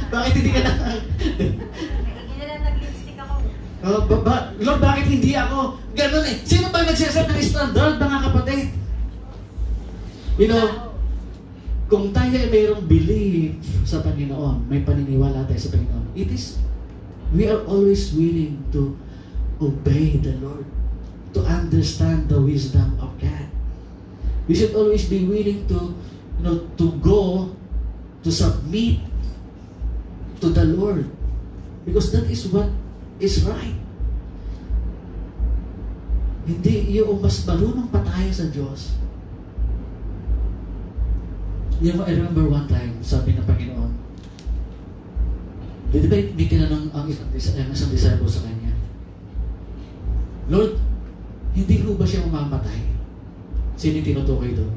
Bakit hindi ka na... Lord, bakit hindi ako? Ganun eh. Sino ba nagsaset ng standard, mga kapatid? You know, kung tayo ay mayroong belief sa Panginoon, may paniniwala tayo sa Panginoon, we are always willing to obey the Lord, to understand the wisdom of God. We should always be willing to, to go, to submit to the Lord, because that is what is right. Hindi yung mas marunong pa tayo sa Diyos. You know, I remember one time, sabi ng Panginoon, di ba may tinanong ang isang disciple sa Kanya, Lord, hindi ko ba siya mamamatay? Sino yung tinutukoy doon?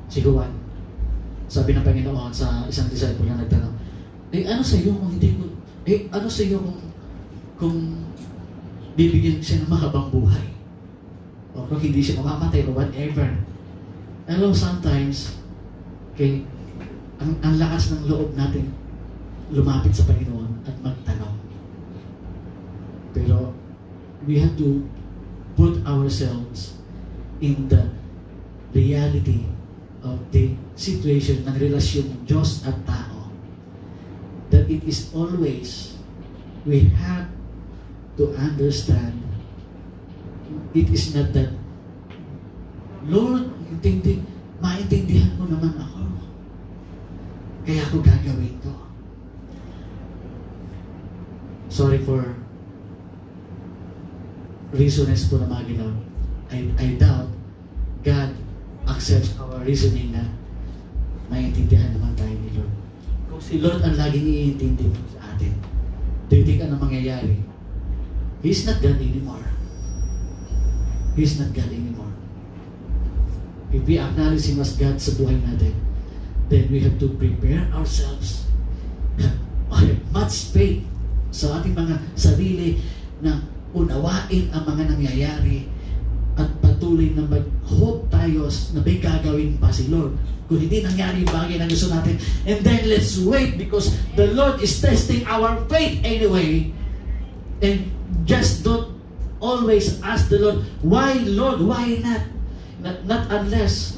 Si Juan. Sabi ng Panginoon sa isang disciple na nagtanong, ano sa iyo kung hindi ko, ano sa iyo kung bibigyan siya ng mahabang buhay? O kung hindi siya mamamatay or whatever. Hello, sometimes, ang lakas ng loob natin lumapit sa Panginoon at magtanong. Pero, we have to put ourselves in the reality of the situation ng relasyon ng Diyos at tao. That it is always, we have to understand, it is not that, Lord, maintindihan mo naman ako. Kaya ako gagawin to. Sorry for reasonings po na mga ginawa. I doubt God accepts our reasoning na maintindihan naman tayo ni Lord. Kung si Lord ang laging iintindi sa atin, do you think ano mangyayari? He's not God anymore. He's not God anymore. If we acknowledge Him as God sa buhay natin, then we have to prepare ourselves. Much faith sa ating mga sarili na unawain ang mga nangyayari at patuloy na mag-hope tayo na may gagawin pa si Lord. Kung hindi nangyari yung bagay na gusto natin, and then let's wait because the Lord is testing our faith anyway. And just don't always ask the Lord, why Lord, why not? Not unless.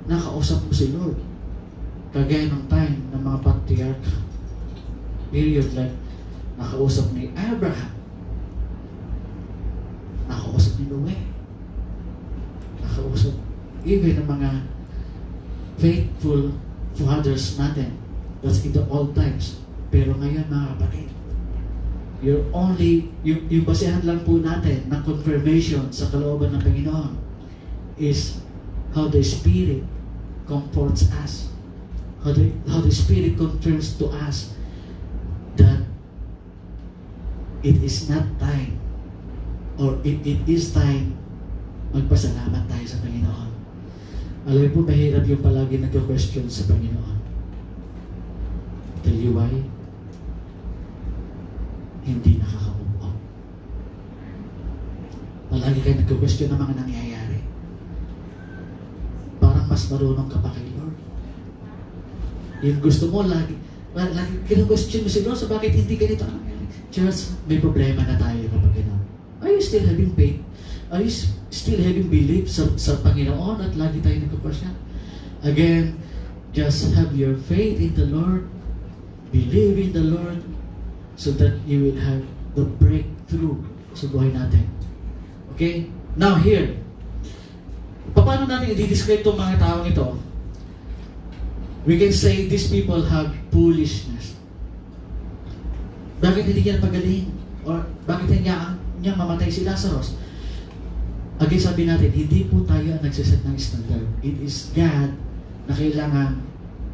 Nakausap mo si Lord. Kagaya ng time ng mga patriarch period, like nakausap ni Abraham, nakausap ni Noe, nakausap even ng mga faithful fathers natin. That's in the old times. Pero ngayon mga kapatid, yung basehan lang po natin ng confirmation sa kalooban ng Panginoon is how the Spirit comforts us. How the Spirit confirms to us that it is not time or it is time magpasalamat tayo sa Panginoon. Alam po, mahirap yung palagi nagka-question sa Panginoon. Tell you why? Hindi nakaka-move on. Palagi kayo nagka-question ng mga nangyayari. Parang mas marunong ka pa kay Lord. Yung gusto mo, lagi kinu-question mo si Lord, so bakit hindi ganito ang nangyayari? Church, may problema na tayo kapag gano'n. Are you still having faith? Are you still having belief sa Panginoon at lagi tayo nagka-question? Again, just have your faith in the Lord. Believe in the Lord so that you will have the breakthrough sa buhay natin. Okay? Now here, paano natin i-describe itong mga taong ito? We can say these people have foolishness. Bakit hindi yan pagaling? Or bakit niya mamatay si Lazarus? Again, sabi natin, hindi po tayo ang nagsiset ng standard. It is God na kailangan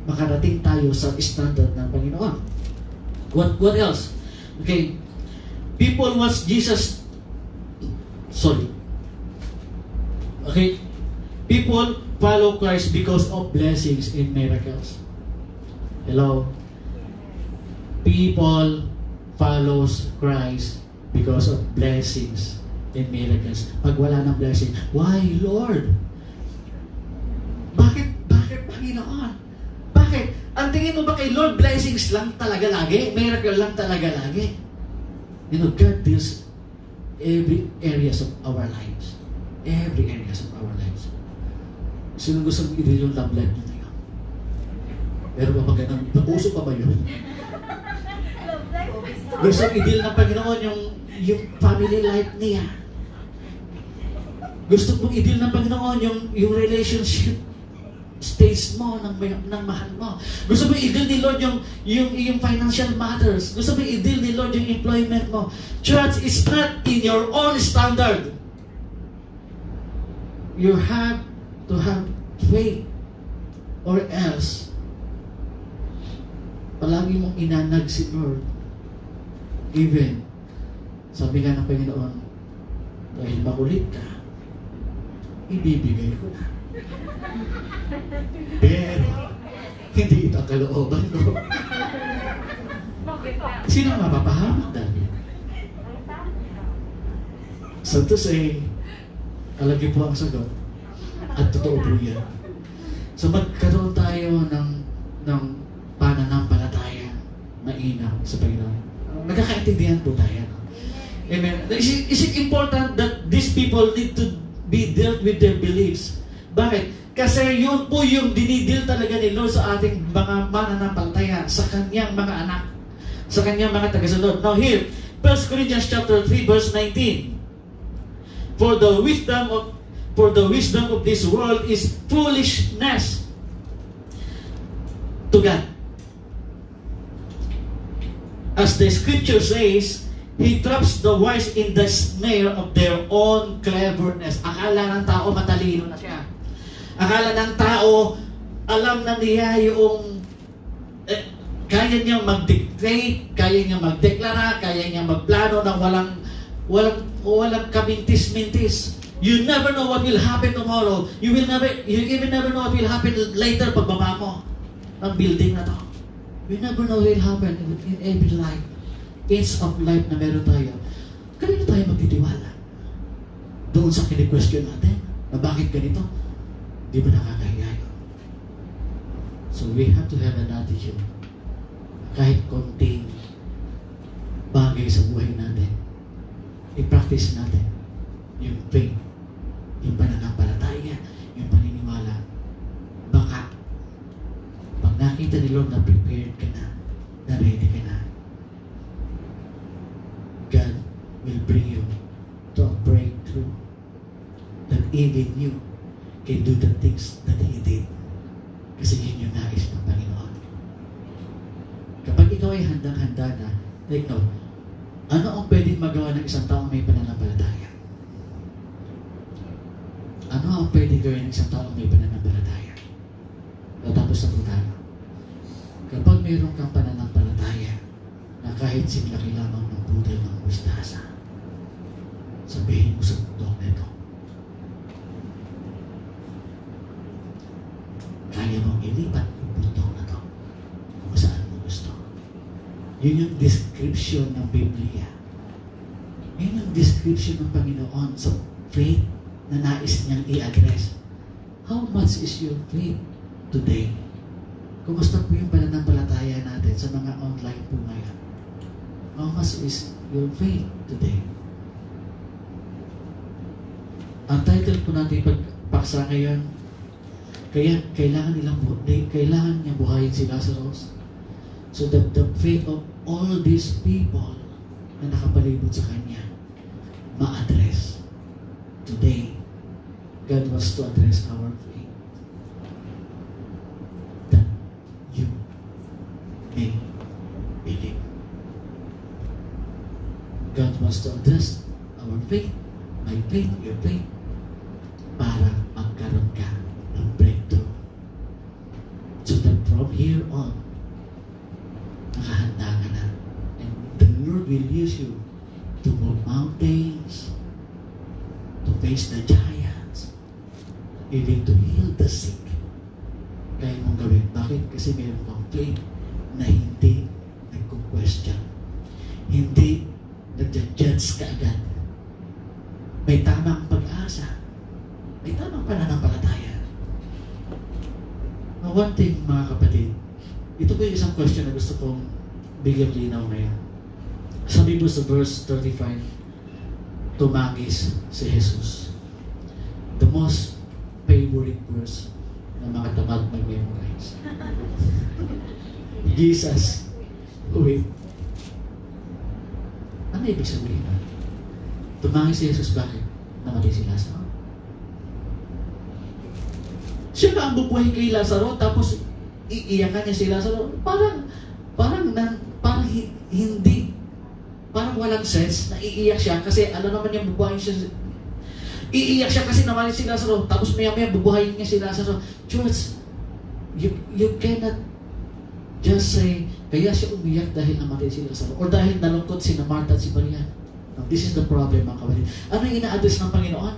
makarating tayo sa standard ng Panginoon. What else? Okay. People watch Jesus. Sorry. Okay. People follow Christ because of blessings and miracles. Hello? People follows Christ because of blessings and miracles. Pag wala ng blessing, why Lord? Bakit Panginoon? Bakit? Ang tingin mo ba kay Lord, blessings lang talaga lagi? Miracle lang talaga lagi? You know, God deals every areas of our lives. Every areas of our lives. Sino gusto mong i-deal yung love life niyo? Pero pa ganun, napuso pa ba yun? Gusto mong i-deal ng Panginoon yung family life niya. Gusto mong i-deal ng Panginoon yung relationship stage mo, ng mahal mo. Gusto mo i-deal ni Lord yung financial matters. Gusto mo i-deal ni Lord yung employment mo. Church is not in your own standard. You have to have faith or else palagi mong inanag si Lord. Even, sabi nga ng Panginoon, dahil makulit ka, ibibigay ko na. Pero, hindi ito ang kalooban ko. Sino mapapahamak dahil? So to say, alam niyo po ang sagot. At totoo po yan. So magkaroon tayo ng pananampalataya na inaw sa Panginoon. Nagkakaintindihan po tayo. Amen. Is it important that these people need to be dealt with their beliefs? Bakit? Kasi yun po yung dinidil talaga ni Lord sa ating mga mananampalataya, sa kanyang mga anak, sa kanyang mga tagasunod. Now here, 1 Corinthians chapter 3 verse 19. For the wisdom of this world is foolishness to God. As the scripture says, He traps the wise in the snare of their own cleverness. Akala ng tao matalino na siya. Akala ng tao alam na niya yung kaya niyang mag-dictate, kaya niyang magdeklara, kaya niyang magplano ng walang kamintis-mintis. You never know what will happen tomorrow. You even never know what will happen later pagbaba mo ng building na to. We never know what will happen in every life. Inch of life na meron tayo. Kanino tayo magtitiwala? Doon sa kini-question natin na bakit ganito? Di ba nakakahiya yun? So we have to have an attitude. Kahit konting bagay sa buhay natin, i-practice natin yung faith, yung pananampalataya, yung paniniwala. Baka, pag nakita ni Lord na prepared ka na ready ka na, God will bring you to a breakthrough that even you can do the things that He did. Kasi yun yung nais ng Panginoon. Kapag ikaw ay handang-handa na, like no, ano ang pwedeng magawa ng isang taong may pananampalataya? Ano ang pwedeng gawin ng isang taong may pananampalataya? Natapos na po tayo. Kapag mayroon kang pananampalataya na kahit simlaki lamang ng budal ng mustasa, sabihin mo sa bundok na ito, kaya mong ilipat yung bundok na ito kung saan mo gusto. Yun yung description ng Biblia. Yun yung description ng Panginoon sa faith na nais niyang i-address. How much is your faith today? Kumusta po yung pananampalataya natin sa mga online po ngayon? How much is your faith today? Ang title po natin pagpaksa ngayon, kaya kailangan niya buhayin si Lazarus so that the faith of all these people na nakapalibot sa kanya ma-address. Today, God wants to address our faith that you may believe. God wants to address our faith, my faith, your faith, para magkaroon ka ng breakthrough. So that from here on, nakahanda ka na. And the Lord will use you to move mountains, to face the giants, even to heal the sick. Kaya mong gawin. Bakit? Kasi meron kang faith na hindi nagko-question. Hindi nagja-judge ka agad. May tamang pag-asa. May tamang pananampalataya. Now, one thing, mga kapatid, ito po yung isang question na gusto kong bigyan linaw ngayon. Sabi mo sa verse 35, tumangis si Jesus. The most favorite verse ng mga tamad mag-memorize. Jesus, wait. Ano ibig sabihin? Tumangis si Jesus, bakit? Namatay si Lazaro. Siya ba ang bubuhay kay Lazaro, tapos iiyakan niya si Lazaro? Hindi, parang walang sense na iiyak siya kasi alam naman niya bubuhayin siya. Iiyak siya kasi namatay si Lazaro, tapos maya-maya bubuhayin niya si Lazaro. Church, you cannot just say, kaya siya umiyak dahil namatay si Lazaro or dahil nalungkot si Martha at si Maria. No, this is the problem, mga kapatid. Ano yung ina-address ng Panginoon?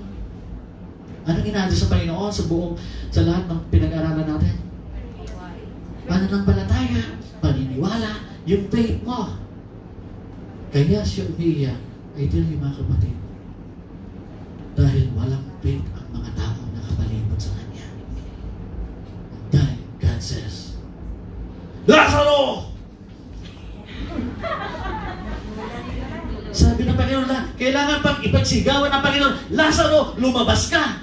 Anong ina-address ng Panginoon sa lahat ng pinag-aralan natin? Pananampalataya, paniniwala, yung faith mo. Kaya siya umiiyak, I tell you, mga kapatid, dahil walang faith ang mga taong nakapalibot sa Kanya. Dahil God says, Lazaro! Sabi ng Panginoon na, kailangan pang ipagsigawan ng Panginoon, Lazaro, lumabas ka!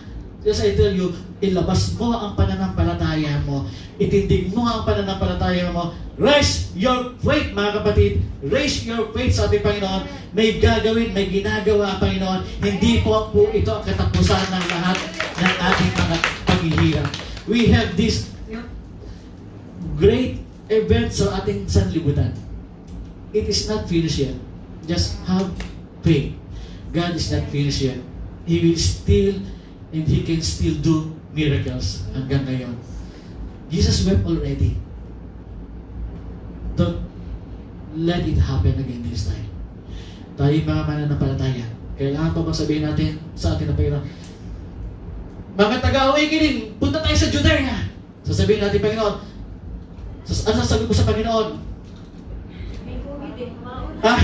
Just I tell you, ilabas mo ang pananampalataya mo, itindig mo ang pananampalataya mo, raise your faith, mga kapatid, raise your faith sa ating Panginoon. May gagawin, may ginagawa ang Panginoon. Hindi po ito ang katapusan ng lahat ng ating mga paghihirap. We have this great event sa ating sanlibutan. It is not finished yet. Just have faith. God is not finished yet. He will still and He can still do miracles hanggang ngayon. Jesus wept already. Don't let it happen again this time. Tayo mga mananampalataya, kailangan pa bang sabihin natin sa atin na Panginoon, mga taga-awakening, punta tayo sa Judea. Sasabihin natin, Panginoon, Ano sasagot mo sa Panginoon? May COVID eh. Ah,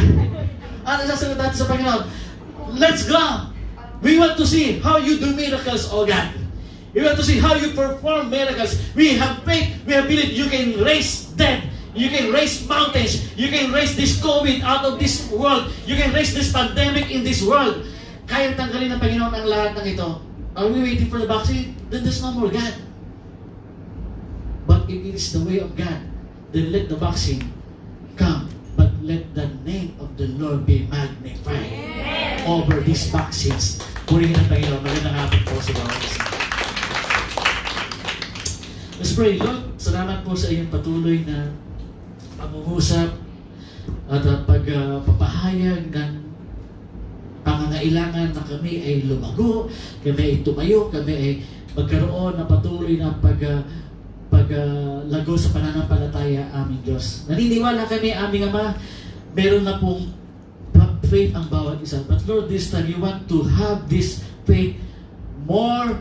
ano sasagot natin sa Panginoon? Let's go! We want to see how you do miracles, oh God. We want to see how you perform miracles. We have faith. We have belief you can raise dead. You can raise mountains. You can raise this COVID out of this world. You can raise this pandemic in this world. Kaya tanggalin ng Panginoon ang lahat ng ito. Are we waiting for the vaccine? Then there's no more God. But if it is the way of God, then let the vaccine come. But let the name of the Lord be magnified over these vaccines. Purihin ng Panginoon. Magandang hapon po sa bawat isa. Let's pray. Lord, salamat po sa iyong patuloy na pangungusap at pagpapahayag ng pangangailangan na kami ay lumago, kami ay tumayo, kami ay magkaroon ng patuloy na paglago sa pananampalataya, aming Diyos. Naniniwala kami, aming Ama, meron na pong faith ang bawat isa. But Lord, this time, you want to have this faith more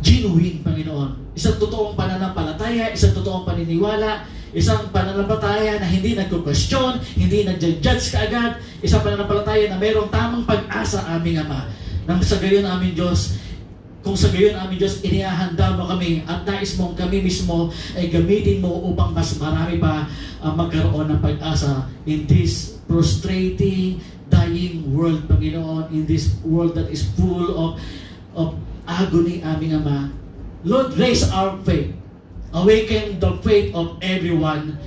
genuine, Panginoon. Isang totoong pananampalataya, isang totoong paniniwala, isang pananampalataya na hindi nagko-question, hindi nag-judge kaagad, isang pananampalataya na mayroong tamang pag-asa, aming Ama. Nang sa gayon, aming Diyos, kung sa gayon, aming Diyos, inihahanda mo kami at nais mong kami mismo ay gamitin mo upang mas marami pa magkaroon ng pag-asa in this frustrating, dying world, Panginoon, in this world that is full of agony, aming Ama. Lord, raise our faith. Awaken the faith of everyone.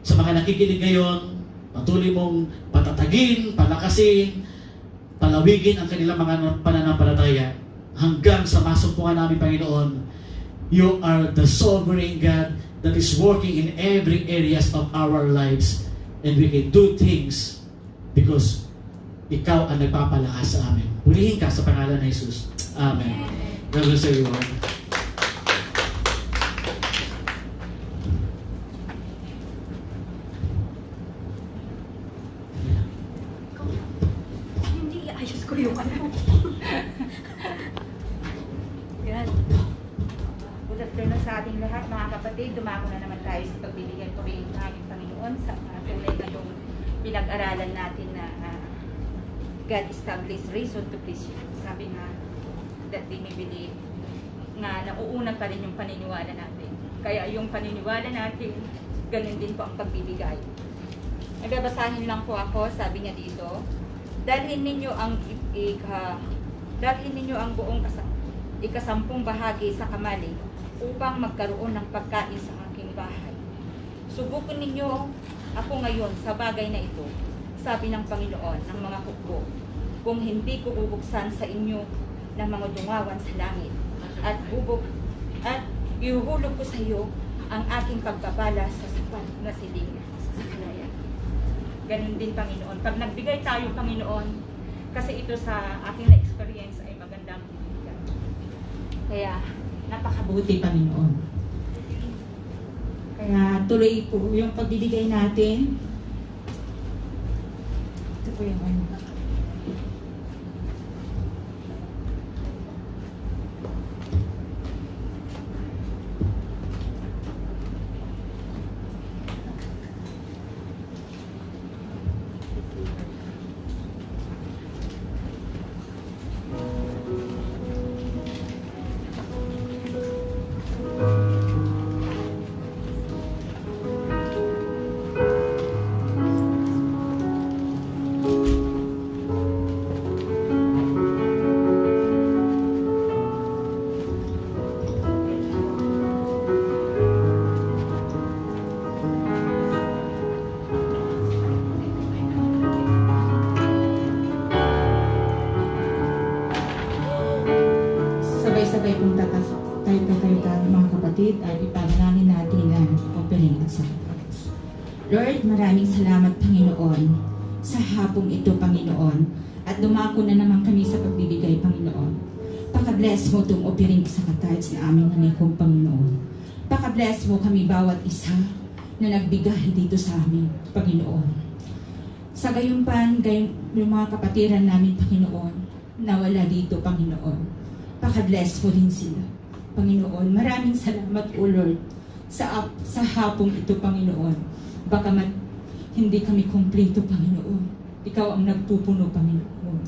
Sa mga nakikinig ngayon, patuloy mong patatagin, palakasin, palawigin ang kanilang mga pananampalataya hanggang sa masumpungan namin, Panginoon. You are the sovereign God that is working in every areas of our lives, and we can do things because ikaw ang nagpapalakas sa amin. Purihin ka sa pangalan ng Jesus. Amen. God bless everyone. Hindi, ayos ko yung ano. Yan. Good afternoon sa ating lahat, mga kapatid. Dumako na naman tayo sa pagbibigay ko rin ng aming Panginoon sa tulad na yung pinag-aralan natin na God established reason to please you. Sabi nga, that they may believe nga nauuna pa rin yung paniniwala natin. Kaya yung paniniwala natin, ganun din po ang pagbibigay. Nagbabasahin lang po ako, sabi niya dito, dalhin ninyo ang buong ikasampung bahagi sa kamali upang magkaroon ng pagkain sa aking bahay. Subukan ninyo ako ngayon sa bagay na ito, sabi ng Panginoon ng mga hukbo, kung hindi ko bubuksan sa inyo ng mga dungawan sa langit at ihuhulog ko sa iyo ang aking pagpapala sa sapat na siling sa kalayan. Ganun din, Panginoon. Pag nagbigay tayo, Panginoon, kasi ito sa aking na-experience ay magandang bibigay. Kaya, napakabuti, Panginoon. Kaya, tuloy po yung pagbibigay natin. Ito po yung ano. Sabay-sabay pong tayo mga kapatid at ipanalangin natin ang opening at sacrifice. Lord, maraming salamat, Panginoon, sa hapong ito, Panginoon, at dumako na naman kami sa pagbibigay, Panginoon. Paka-bless mo itong offering sa katites na aming nanikong, Panginoon. Paka-bless mo kami bawat isa na nagbigay dito sa amin, Panginoon. Sa gayunpan, yung mga kapatiran namin, Panginoon, nawala dito, Panginoon. Paka-bless mo rin sila. Panginoon, maraming salamat, O Lord, sa hapong ito, Panginoon. Bagamat hindi kami kumpleto, Panginoon. Ikaw ang nagpupuno, Panginoon.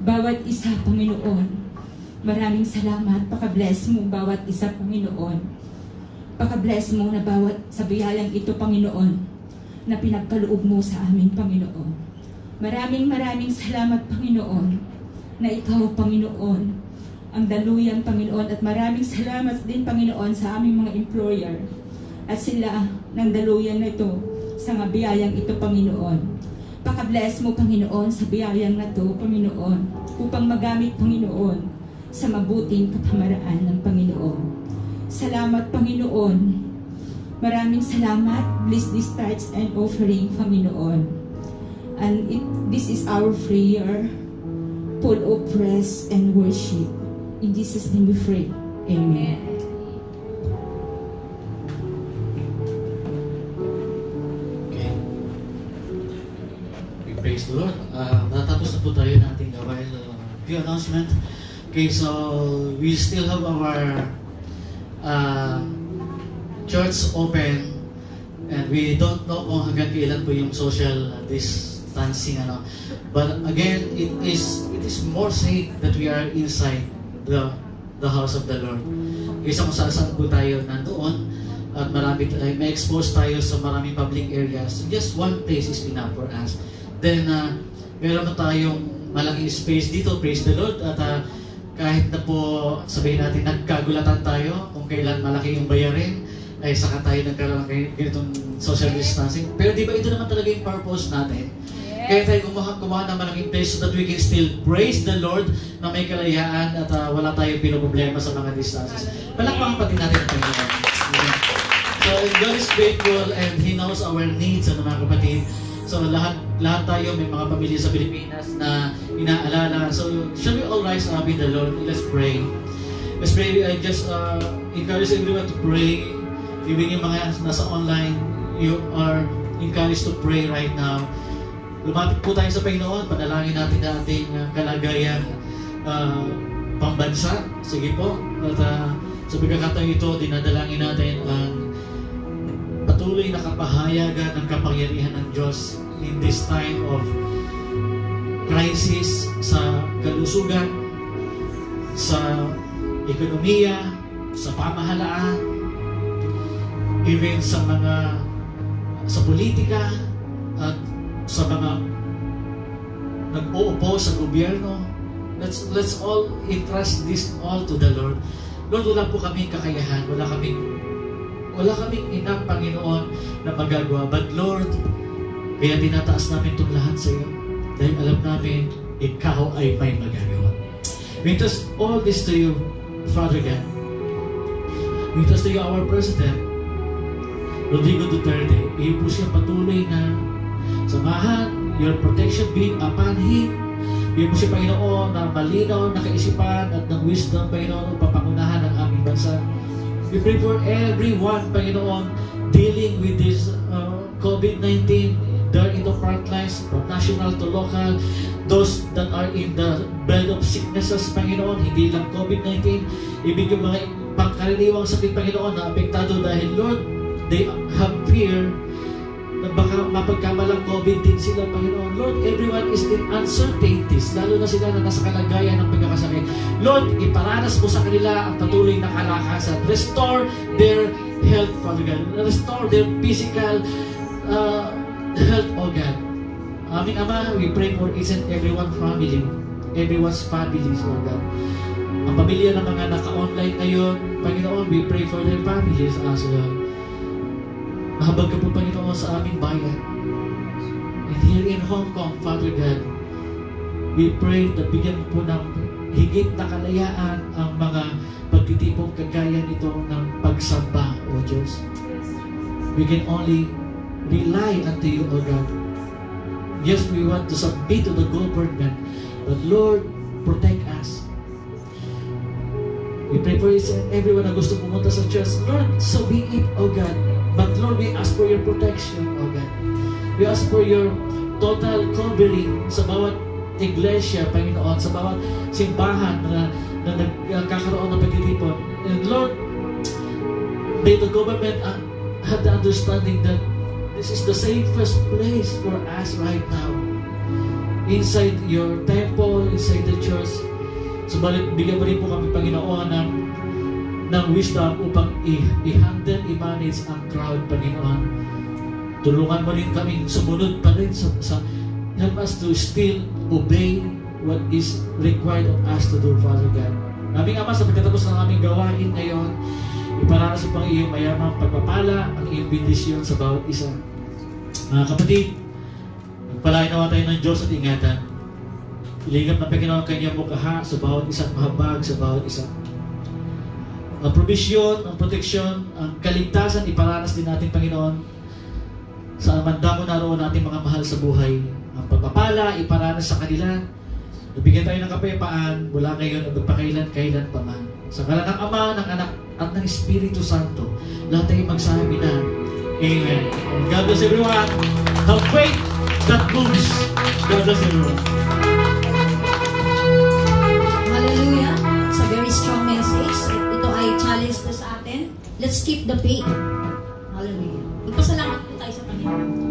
Bawat isa, Panginoon, maraming salamat. Paka-bless mo bawat isa, Panginoon. Paka-bless mo na bawat sa biyayang ito, Panginoon, na pinagkaloob mo sa amin, Panginoon. Maraming salamat, Panginoon, na ikaw, Panginoon, ang daluyan, Panginoon, at maraming salamat din, Panginoon, sa aming mga employer at sila ng daluyan na ito sa mga biyayang ito, Panginoon. Paka-bless mo, Panginoon, sa biyayang na ito, Panginoon, upang magamit, Panginoon, sa mabuting kapamaraan ng Panginoon. Salamat, Panginoon. Maraming salamat. Bless this tithes and offering, Panginoon. And this is our prayer, full of praise and worship. In Jesus' name we pray. Amen. Okay. We praise the Lord. Natapos na po tayo ng ating gawain. Few announcement. Okay, so we still have our church open and we don't know kung hanggang kailan po yung social distancing but again it is more safe that we are inside the house of the Lord kaysa kung saan po tayo nandoon at may expose tayo sa maraming public areas. Just one place is enough for us. Then meron na tayong malaking space dito, praise the Lord, at kahit na po sabihin natin nagkagulatan tayo kung kailan malaki yung bayarin, ay saka tayo nagkaroon ng ganitong social distancing. Pero di ba ito naman talaga yung purpose natin? Kaya tayo gumawa ng malaking place so that we can still praise the Lord na may kalayaan at wala tayong pinoproblema sa mga distances. Palakpakan pa din natin ang Panginoon. So God is faithful and He knows our needs, mga kapatid. So lahat tayo may mga pamilya sa Pilipinas na inaalala. So shall we all rise up in the Lord? Let's pray. Let's pray. I just encourage everyone to pray. Even yung mga nasa online, you are encouraged to pray right now. Lumapit po tayo sa Panginoon, panalangin natin ang ating kalagayan pambansa. Sige po. At sa pagkakataon ito, dinadalangin natin ang patuloy na kapahayagan ng kapangyarihan ng Diyos in this time of crisis sa kalusugan, sa ekonomiya, sa pamahalaan, even sa politika at sa mga nag-uupo sa gobyerno. Let's all entrust this all to the Lord. Lord, wala po kaming kakayahan, wala kaming inang Panginoon na magagawa. But Lord, kaya tinataas namin itong lahat sa iyo dahil alam namin ikaw ay may magagawa. We trust all this to you, Father God. We trust to you, our President Rodrigo Duterte. Iyo po siya patuloy na samahan, your protection being upon him. Iyo po siya, Panginoon, na malinaw na kaisipan at ng wisdom, Panginoon, papangunahan ng aming bansa. We pray for everyone, Panginoon, dealing with this COVID-19. They're in the front lines, from national to local. Those that are in the bed of sicknesses, Panginoon, hindi lang COVID-19, ibig yung mga pangkaraniwang sakit, Panginoon, na apektado dahil, Lord, they have fear na baka mapagkamalang COVID din sila, Panginoon. Lord, everyone is in uncertainties, lalo na sila na nasa kalagayan ng pagkakasakit. Lord, iparanas mo sa kanila ang patuloy na kalakasan. Restore their health, Father God. Restore their physical health, oh God. Aming Ama, we pray for each and everyone's families, Lord God. Ang pamilya ng mga naka-online ngayon, Panginoon, we pray for their families as well. Mahabag ka po, Panginoon, sa aming bayan. And here in Hong Kong, Father God, we pray na bigyan po ng higit na kalayaan ang mga pagtitipong kagaya nito ng pagsamba, O Diyos. We can only rely unto you, O God. Yes, we want to submit to the government, but Lord, protect us. We pray for everyone na gusto pumunta sa church. Lord, so be it, O God. But Lord, we ask for your protection, O God. We ask for your total covering sa bawat iglesia, Panginoon, sa bawat simbahan na nagkakaroon ng pagtitipon. And Lord, may the government have the understanding that this is the safest place for us right now. Inside your temple, inside the church. Subalit, bigyan mo rin po kami, Panginoon, ng wisdom upang i-handle, i-manage ang crowd, Panginoon. Tulungan mo rin kami sumunod pa rin help us to still obey what is required of us to do, Father God. Aming Ama, sa pagkatapos ng aming gawain ngayon, iparanas mo pang iyong mayamang pagpapala, ang iyong bendisyon sa bawat isa. Mga kapatid, pagpalain nawa tayo ng Diyos at ingatan. Ilingap na Panginoon kanyang mukha sa bawat isang mahabag, sa bawat isang ang provision, ang proteksyon, ang kaligtasan, iparanas din natin, Panginoon, sa mandamo naroon natin mga mahal sa buhay. Ang pagpapala, iparanas sa kanila. Nabigyan tayo ng kapayapaan mula ngayon at magpakailan-kailan pa man. Sa ngalan ng Ama, ng Anak, at ng Espiritu Santo, lahat tayo magsabi na, Amen. And God bless everyone. Have faith that moves. God bless everyone. Hallelujah. It's a very strong message. Ito ay challenge to sa atin. Let's keep the faith. Hallelujah. Magpasalamat po tayo sa Panginoon.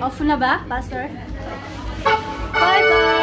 Off na ba, Pastor? Bye-bye!